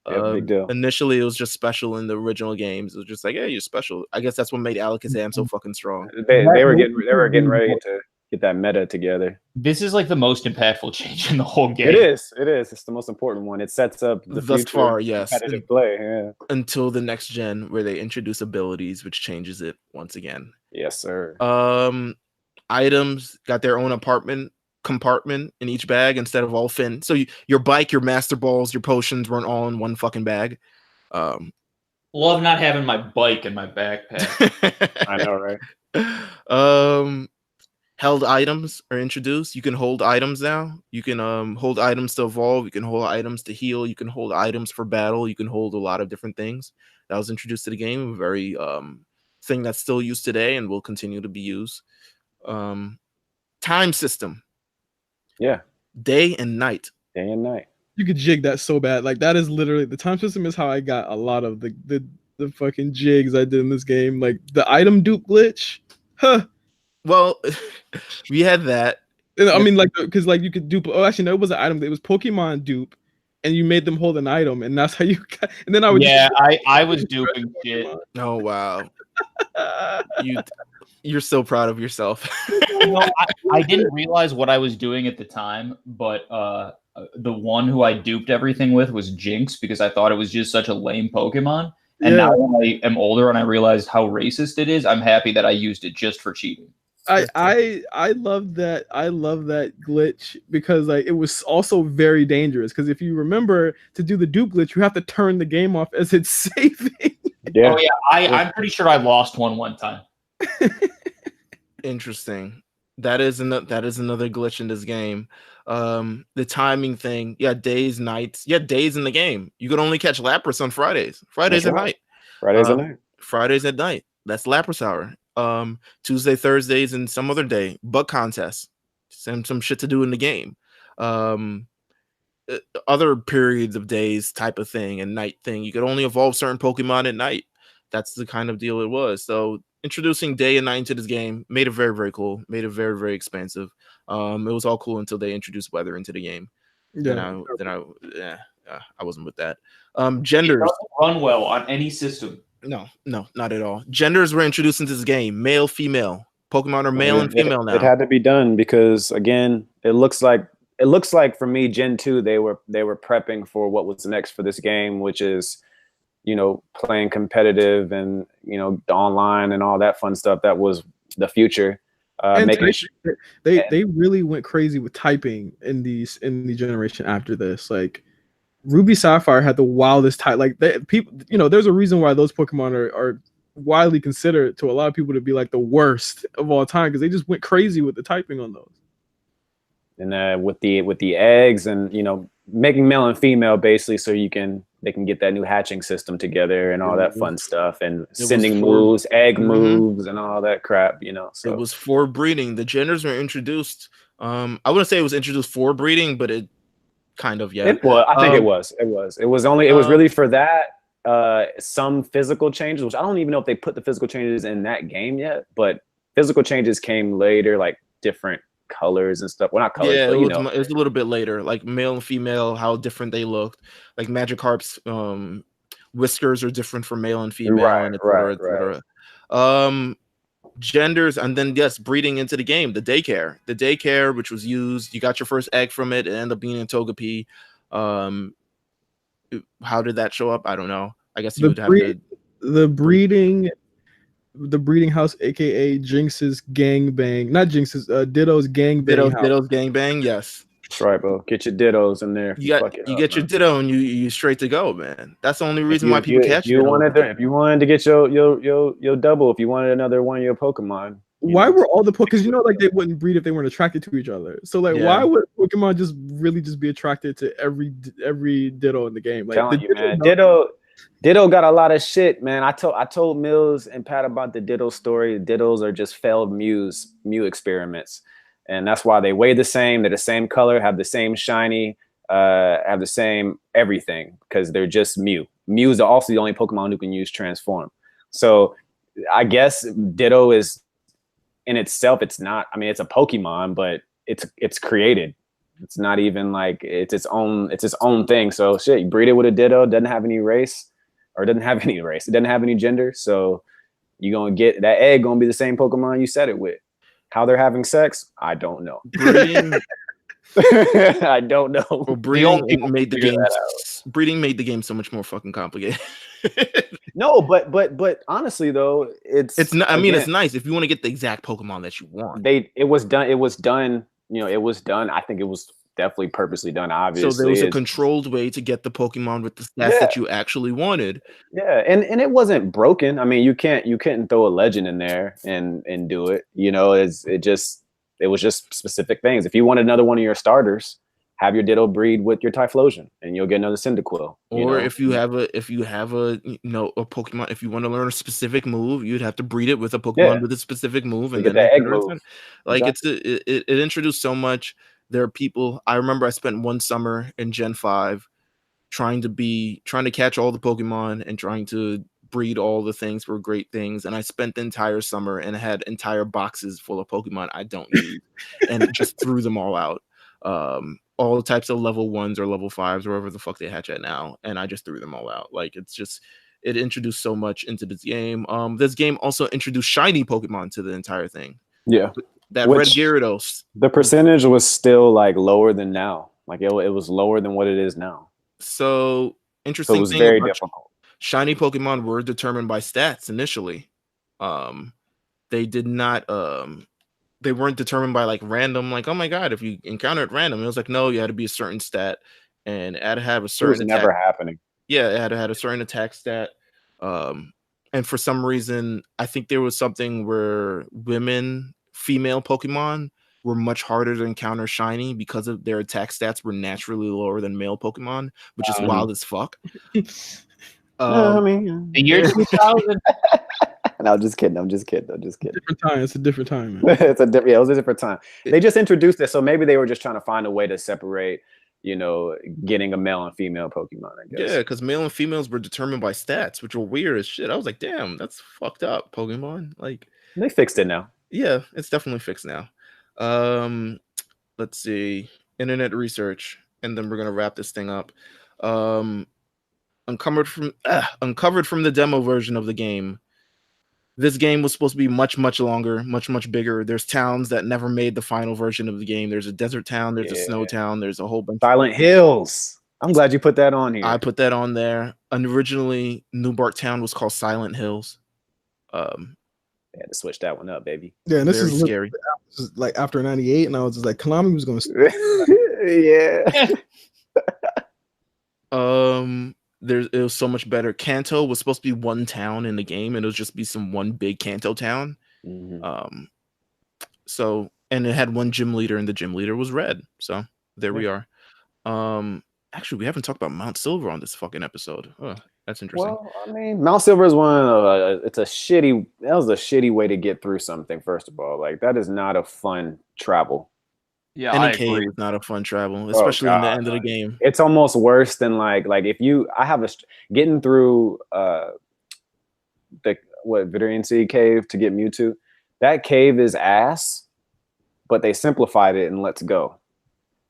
Big deal. Initially it was just special in the original games. It was just like, hey, you're special. I guess that's what made Alakazam so fucking strong. They were getting ready to get that meta together. This is like the most impactful change in the whole game. It is. It's the most important one. It sets up the Thus future far, yes. competitive play. Yeah. Until the next gen where they introduce abilities, which changes it once again. Yes, sir. Items got their own compartment in each bag instead of all fin. So your bike, your master balls, your potions weren't all in one fucking bag. Love not having my bike in my backpack. I know, right? Held items are introduced. You can hold items now. You can hold items to evolve. You can hold items to heal. You can hold items for battle. You can hold a lot of different things. That was introduced to the game. A very thing that's still used today and will continue to be used. Time system. Yeah. Day and night. Day and night. You could jig that so bad. Like that is literally the time system is how I got a lot of the fucking jigs I did in this game. Like the item dupe glitch. Huh. Well, we had that. I mean, like, because like you could dupe. Oh, actually, no, it was an item. It was Pokemon dupe, and you made them hold an item, and that's how you got. And then I would. Yeah, I was duping shit. Oh wow. You're so proud of yourself. I didn't realize what I was doing at the time, but the one who I duped everything with was Jinx because I thought it was just such a lame Pokemon. And now when I am older and I realized how racist it is, I'm happy that I used it just for cheating. I love that. I love that glitch because like it was also very dangerous. Because if you remember to do the dupe glitch, you have to turn the game off as it's saving. Yeah. Oh yeah, I'm pretty sure I lost one time. Interesting. That is another glitch in this game. The timing thing. Yeah, days, nights. Yeah, days in the game. You could only catch Lapras on Fridays. Fridays at night. Fridays at night. That's Lapras hour. Tuesday, Thursdays, and some other day. Bug contests. Some shit to do in the game. Other periods of days type of thing and night thing. You could only evolve certain Pokemon at night. That's the kind of deal it was. So introducing day and night into this game made it very, very cool. Made it very, very expansive. It was all cool until they introduced weather into the game. I wasn't with that. Genders it doesn't run well on any system. No, not at all. Genders were introduced into this game. Male, female. Pokemon are male and female now. It had to be done because again, it looks like for me, Gen 2, they were prepping for what was next for this game, which is, playing competitive and, online and all that fun stuff. That was the future. They really went crazy with typing in the generation after this. Like Ruby Sapphire had the wildest type. Like people, there's a reason why those Pokemon are widely considered to a lot of people to be like the worst of all time because they just went crazy with the typing on those. And with the eggs and making male and female basically so they can get that new hatching system together and all that fun stuff and sending moves, egg moves and all that crap, So it was for breeding. The genders were introduced. I wouldn't say it was introduced for breeding, but it kind of, yeah. It was. I think it was. It was really for that some physical changes, which I don't even know if they put the physical changes in that game yet, but physical changes came later, like different colors and stuff. Well, not colors, Yeah, but it was a little bit later, like male and female, how different they looked. Like Magikarp's whiskers are different for male and female, and et cetera, et cetera. Genders, and then yes, breeding into the game. The daycare, which was used, you got your first egg from it. It ended up being in Togepi. How did that show up? I don't know. I guess you would have to. The breeding house, aka Jinx's gangbang, not Jinx's, Ditto's gangbang. Ditto's gangbang. Yes, that's right, bro. Get your Dittos in there. You get your Ditto, and you straight to go, man. That's the only reason why people catch you. If you wanted to get your double, if you wanted another one of your Pokemon. Why were all the because like they wouldn't breed if they weren't attracted to each other. So like, why would Pokemon just be attracted to every Ditto in the game? Like, telling you, man, Ditto got a lot of shit, man. I told Mills and Pat about the Ditto story. Dittos are just failed Mew experiments, and that's why they weigh the same. They're the same color, have the same shiny, have the same everything, because they're just Mew. Mews are also the only Pokemon who can use Transform. So I guess Ditto is, in itself, it's not. I mean, it's a Pokemon, but it's created. It's not even like it's its own thing. So shit, you breed it with a Ditto, doesn't have any race. It doesn't have any gender. So you're gonna get that egg gonna be the same Pokemon you set it with. How they're having sex, I don't know. I don't know. Well, breeding made the game so much more fucking complicated. No, but honestly though, it's not. I mean, it's nice if you want to get the exact Pokemon that you want. It was done. You know, it was done. I think it was definitely purposely done. Obviously, so there was a controlled way to get the Pokemon with the stats that you actually wanted. Yeah, and it wasn't broken. I mean, you couldn't throw a legend in there and do it. You know, it was just specific things. If you want another one of your starters, have your Ditto breed with your Typhlosion, and you'll get another Cyndaquil. Or if you have a Pokemon, if you want to learn a specific move, you'd have to breed it with a Pokemon with a specific move, and then the egg move. Like it introduced so much. There are people. I remember I spent one summer in Gen 5 trying to catch all the Pokemon and trying to breed all the things for great things, and I spent the entire summer and had entire boxes full of Pokemon I don't need, and just threw them all out. All the types of level 1s or level 5s, wherever the fuck they hatch at now, and I just threw them all out. Like, it introduced so much into this game. This game also introduced shiny Pokemon to the entire thing. Yeah, that red Gyarados. The percentage was still like lower than now. Like it was lower than what it is now. So interesting. So it was very difficult. Shiny Pokemon were determined by stats initially. They did not. They weren't determined by like random. Like, oh my god, if you encounter it random, it was like, no, you had to be a certain stat, and it had to have a certain. It was never happening. Yeah, it had to have a certain attack stat. And for some reason, I think there was something where female Pokemon were much harder to encounter shiny because of their attack stats were naturally lower than male Pokemon, which is wild as fuck. I mean, the year 2000. No, I'm just kidding. Different time. It's a different time, it man. was a different time. They just introduced it, so maybe they were just trying to find a way to separate, you know, getting a male and female Pokemon, I guess. Yeah, because male and females were determined by stats, which were weird as shit. I was like, damn, that's fucked up, Pokemon. Like, they fixed it now. Yeah, it's definitely fixed now. Let's see. Internet research, and then we're gonna wrap this thing up. Uncovered from the demo version of the game. This game was supposed to be much, much longer, much, much bigger. There's towns that never made the final version of the game. There's a desert town. There's a snow town. There's a whole bunch. Silent Hills. I'm glad you put that on here. I put that on there. And originally, Newbark Town was called Silent Hills. They had to switch that one up, baby. Yeah, and this Very is scary. This is like after '98, and I was just like, Konami was going to. Yeah. It was so much better. Kanto was supposed to be one town in the game, and it was just be some one big Kanto town. Mm-hmm. And it had one gym leader, and the gym leader was red. So there we are. Actually, we haven't talked about Mount Silver on this fucking episode. Oh, that's interesting. Well, I mean, Mount Silver is one of that was a shitty way to get through something. First of all, like that is not a fun travel. Yeah, Any I cave agree. is not a fun travel, especially in the God, end of the game. It's almost worse than like if you getting through the Vidarian Sea cave to get Mewtwo. That cave is ass, but they simplified it and Let's Go.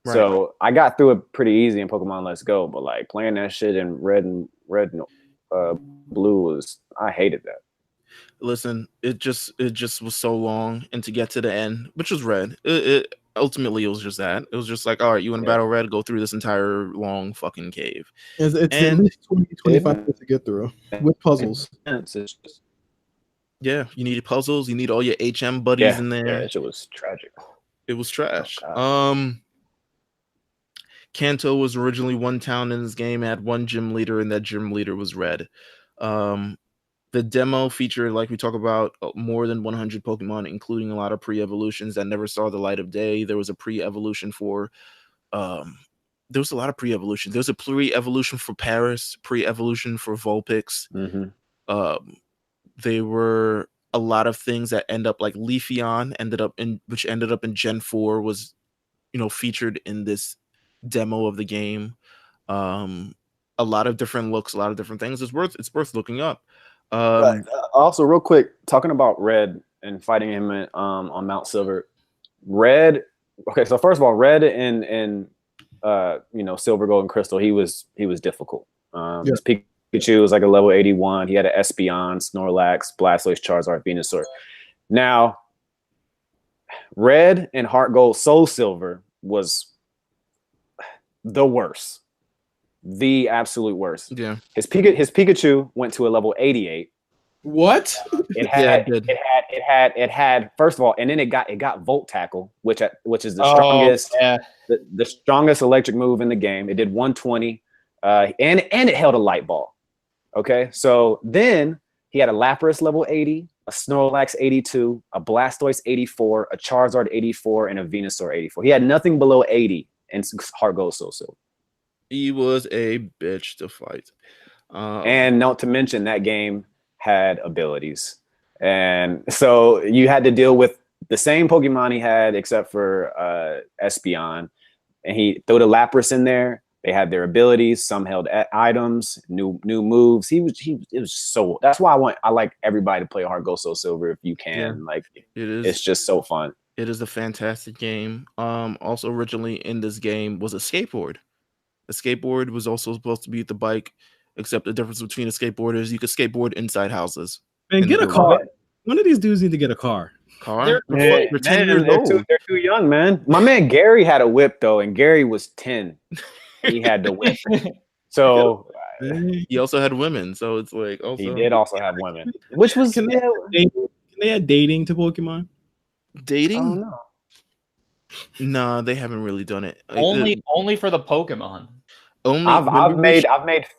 Right. So I got through it pretty easy in Pokemon Let's Go, but like playing that shit in red and blue was, I hated that. Listen, it just was so long, and to get to the end, which was red, it ultimately it was just that. It was just like, all right, you in battle red, go through this entire long fucking cave. It's at And- least 20-25 minutes to get through with puzzles. It's just, Yeah, you needed puzzles, you need all your HM buddies in there. yeah, it was tragic. It was trash. Oh, Kanto was originally one town in this game, had one gym leader, and that gym leader was red. The demo featured, like we talk about, more than 100 Pokemon, including a lot of pre-evolutions that never saw the light of day. There was a pre-evolution for there was a lot of pre-evolution. There was a pre-evolution for Paris, pre-evolution for Vulpix. Mm-hmm. There were a lot of things that end up like Leafeon which ended up in Gen 4 was, featured in this demo of the game. A lot of different looks, a lot of different things. It's worth looking up. Also, real quick, talking about Red and fighting him on Mount Silver. Red. Okay, so first of all, Red and Silver, Gold, and Crystal, he was difficult. His Pikachu was like a level 81. He had an Espeon, Snorlax, Blastoise, Charizard, Venusaur. Now, Red and Heart Gold, Soul Silver was the worst. The absolute worst. Yeah. His Pikachu went to a level 88. What? It had first of all, and then it got Volt Tackle, which is the strongest the strongest electric move in the game. It did 120, and it held a light ball. Okay, so then he had a Lapras level 80, a Snorlax 82, a Blastoise 84, a Charizard 84, and a Venusaur 84. He had nothing below 80 in Heart Gold Soul Silver. He was a bitch to fight. And not to mention that game had abilities. And so you had to deal with the same Pokemon he had except for Espeon. And he threw the Lapras in there. They had their abilities. Some held items, new moves. It was so. That's why I like everybody to play Heart Gold Soul Silver if you can. Yeah, like it is. It's just so fun. It is a fantastic game. Also originally in this game was a skateboard. The skateboard was also supposed to be the bike, except the difference between a skateboard is you could skateboard inside houses. Man, get a car. One of these dudes need to get a car. They're 10 years they're old. They're too young, man. My man Gary had a whip though, and Gary was 10. He had the whip. So he also had women. So it's like he did also have women, which was Can they add dating to Pokemon? dating. I don't know. No, they haven't really done it. Only for the Pokemon. I've made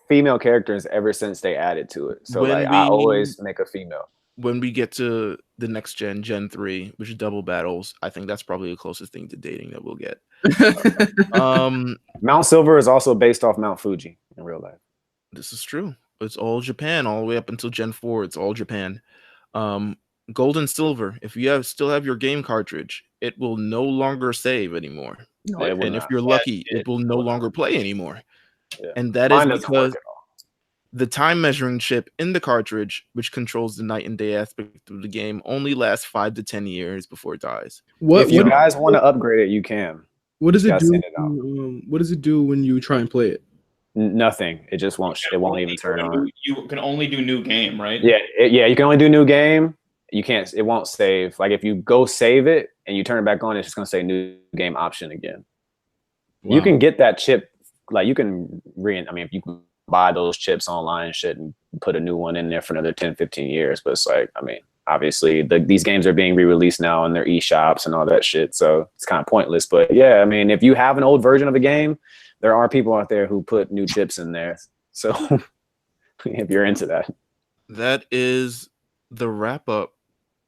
female characters ever since they added to it. So I always make a female. When we get to the next Gen 3, which is double battles, I think that's probably the closest thing to dating that we'll get. Mount Silver is also based off Mount Fuji in real life. This is true. It's all Japan all the way up until Gen 4. It's all Japan. Gold and Silver, if you still have your game cartridge, it will no longer save anymore. No, and if you're lucky, it will no longer play anymore. Yeah. And that Mine is doesn't work because at all. the time measuring chip in the cartridge, which controls the night and day aspect of the game, only lasts 5 to 10 years before it dies. If you guys want to upgrade it, you can. What does it Gotta do? send it out. What does it do when you try and play it? Nothing. It just won't. It won't even turn on. You can only do new game, right? Yeah, you can only do new game. You can't. It won't save. Like if you go save it and you turn it back on, it's just gonna say new game option again. Wow. You can get that chip. Like you can if you can buy those chips online and shit and put a new one in there for another 10, 15 years. But it's like, obviously these games are being re-released now in their eShops and all that shit. So it's kind of pointless. But yeah, if you have an old version of a game, there are people out there who put new chips in there. So if you're into that. That is the wrap up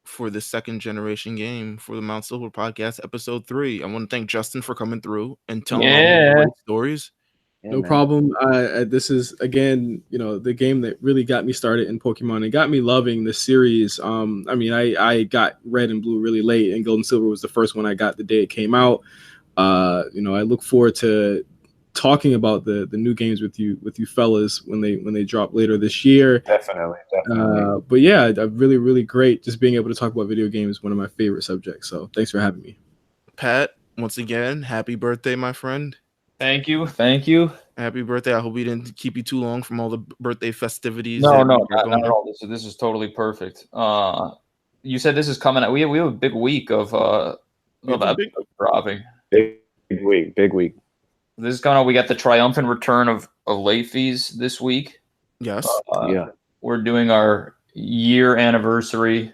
for the second generation game for the Mount Silver podcast, episode 3. I want to thank Justin for coming through and telling all the great stories. Yeah, no problem. This is again, the game that really got me started in Pokemon and got me loving the series. I got Red and Blue really late, and Gold and Silver was the first one I got the day it came out. I look forward to talking about the new games with you fellas when they drop later this year. Definitely. But yeah, really, really great just being able to talk about video games, one of my favorite subjects. So thanks for having me. Pat, once again, happy birthday, my friend. Thank you. Happy birthday. I hope we didn't keep you too long from all the birthday festivities. No, not at all. This is totally perfect. You said this is coming out. We have a big week of episodes dropping. Big week. This is coming out. We got the triumphant return of late fees this week. Yes. We're doing our year anniversary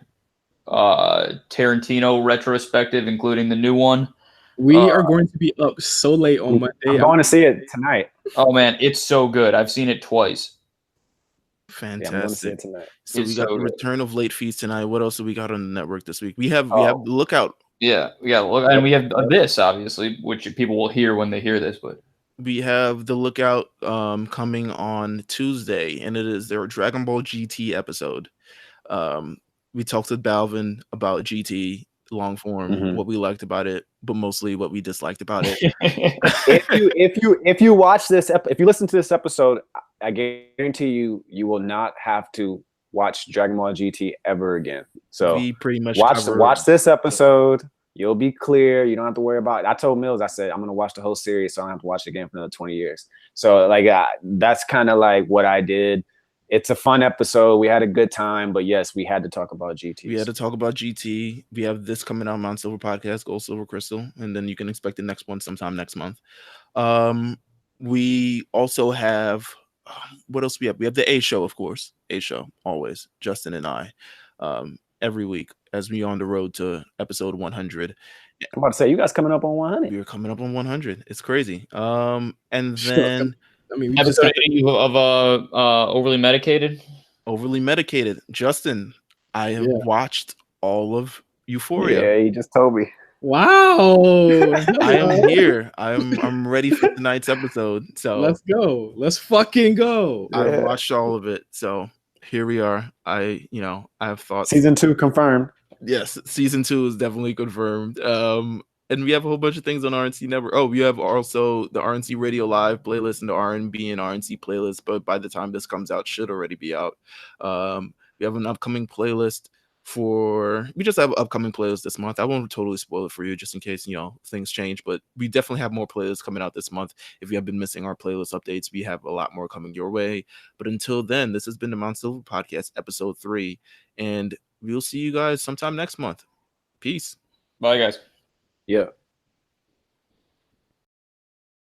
Tarantino retrospective, including the new one. We are going to be up so late on Monday. I'm going to see it tonight. Oh man, it's so good. I've seen it twice. Fantastic. Yeah, I'm going to see it tonight. So we got the return of late fees tonight. What else do we got on the network this week? We have the Lookout. Yeah, and we have this obviously, which people will hear when they hear this. But we have the Lookout coming on Tuesday, and it is their Dragon Ball GT episode. We talked with Balvin about GT long form, what we liked about it, but mostly what we disliked about it. if you watch this, if you listen to this episode, I guarantee you will not have to watch Dragon Ball GT ever again. So we pretty much watch this episode. You'll be clear. You don't have to worry about it. I told Mills, I said, I'm going to watch the whole series, so I don't have to watch it again for another 20 years. So like that's kind of like what I did. It's a fun episode. We had a good time, but yes, we had to talk about GT. We had to talk about GT. We have this coming out, Mount Silver Podcast, Gold, Silver, Crystal, and then you can expect the next one sometime next month. We also have, what else we have? We have the A Show, of course. A Show, always. Justin and I, every week as we on the road to episode 100. I'm about to say, you guys coming up on 100. We are coming up on 100. It's crazy. And then... I mean, episode 80 of Overly Medicated. Overly Medicated. Justin, I have watched all of Euphoria. Yeah, you just told me. Wow. I am here. I'm ready for tonight's episode. So let's go. Let's fucking go. I've watched all of it. So here we are. I have thoughts. Season 2 confirmed. Yes, season 2 is definitely confirmed. And we have a whole bunch of things on RNC Network. Oh, we have also the RNC Radio Live playlist and the R&B and RNC playlist. But by the time this comes out, should already be out. We have an upcoming playlist we just have an upcoming playlist this month. I won't totally spoil it for you just in case, things change. But we definitely have more playlists coming out this month. If you have been missing our playlist updates, we have a lot more coming your way. But until then, this has been the Mount Silver Podcast, episode 3. And we'll see you guys sometime next month. Peace. Bye, guys. Yeah.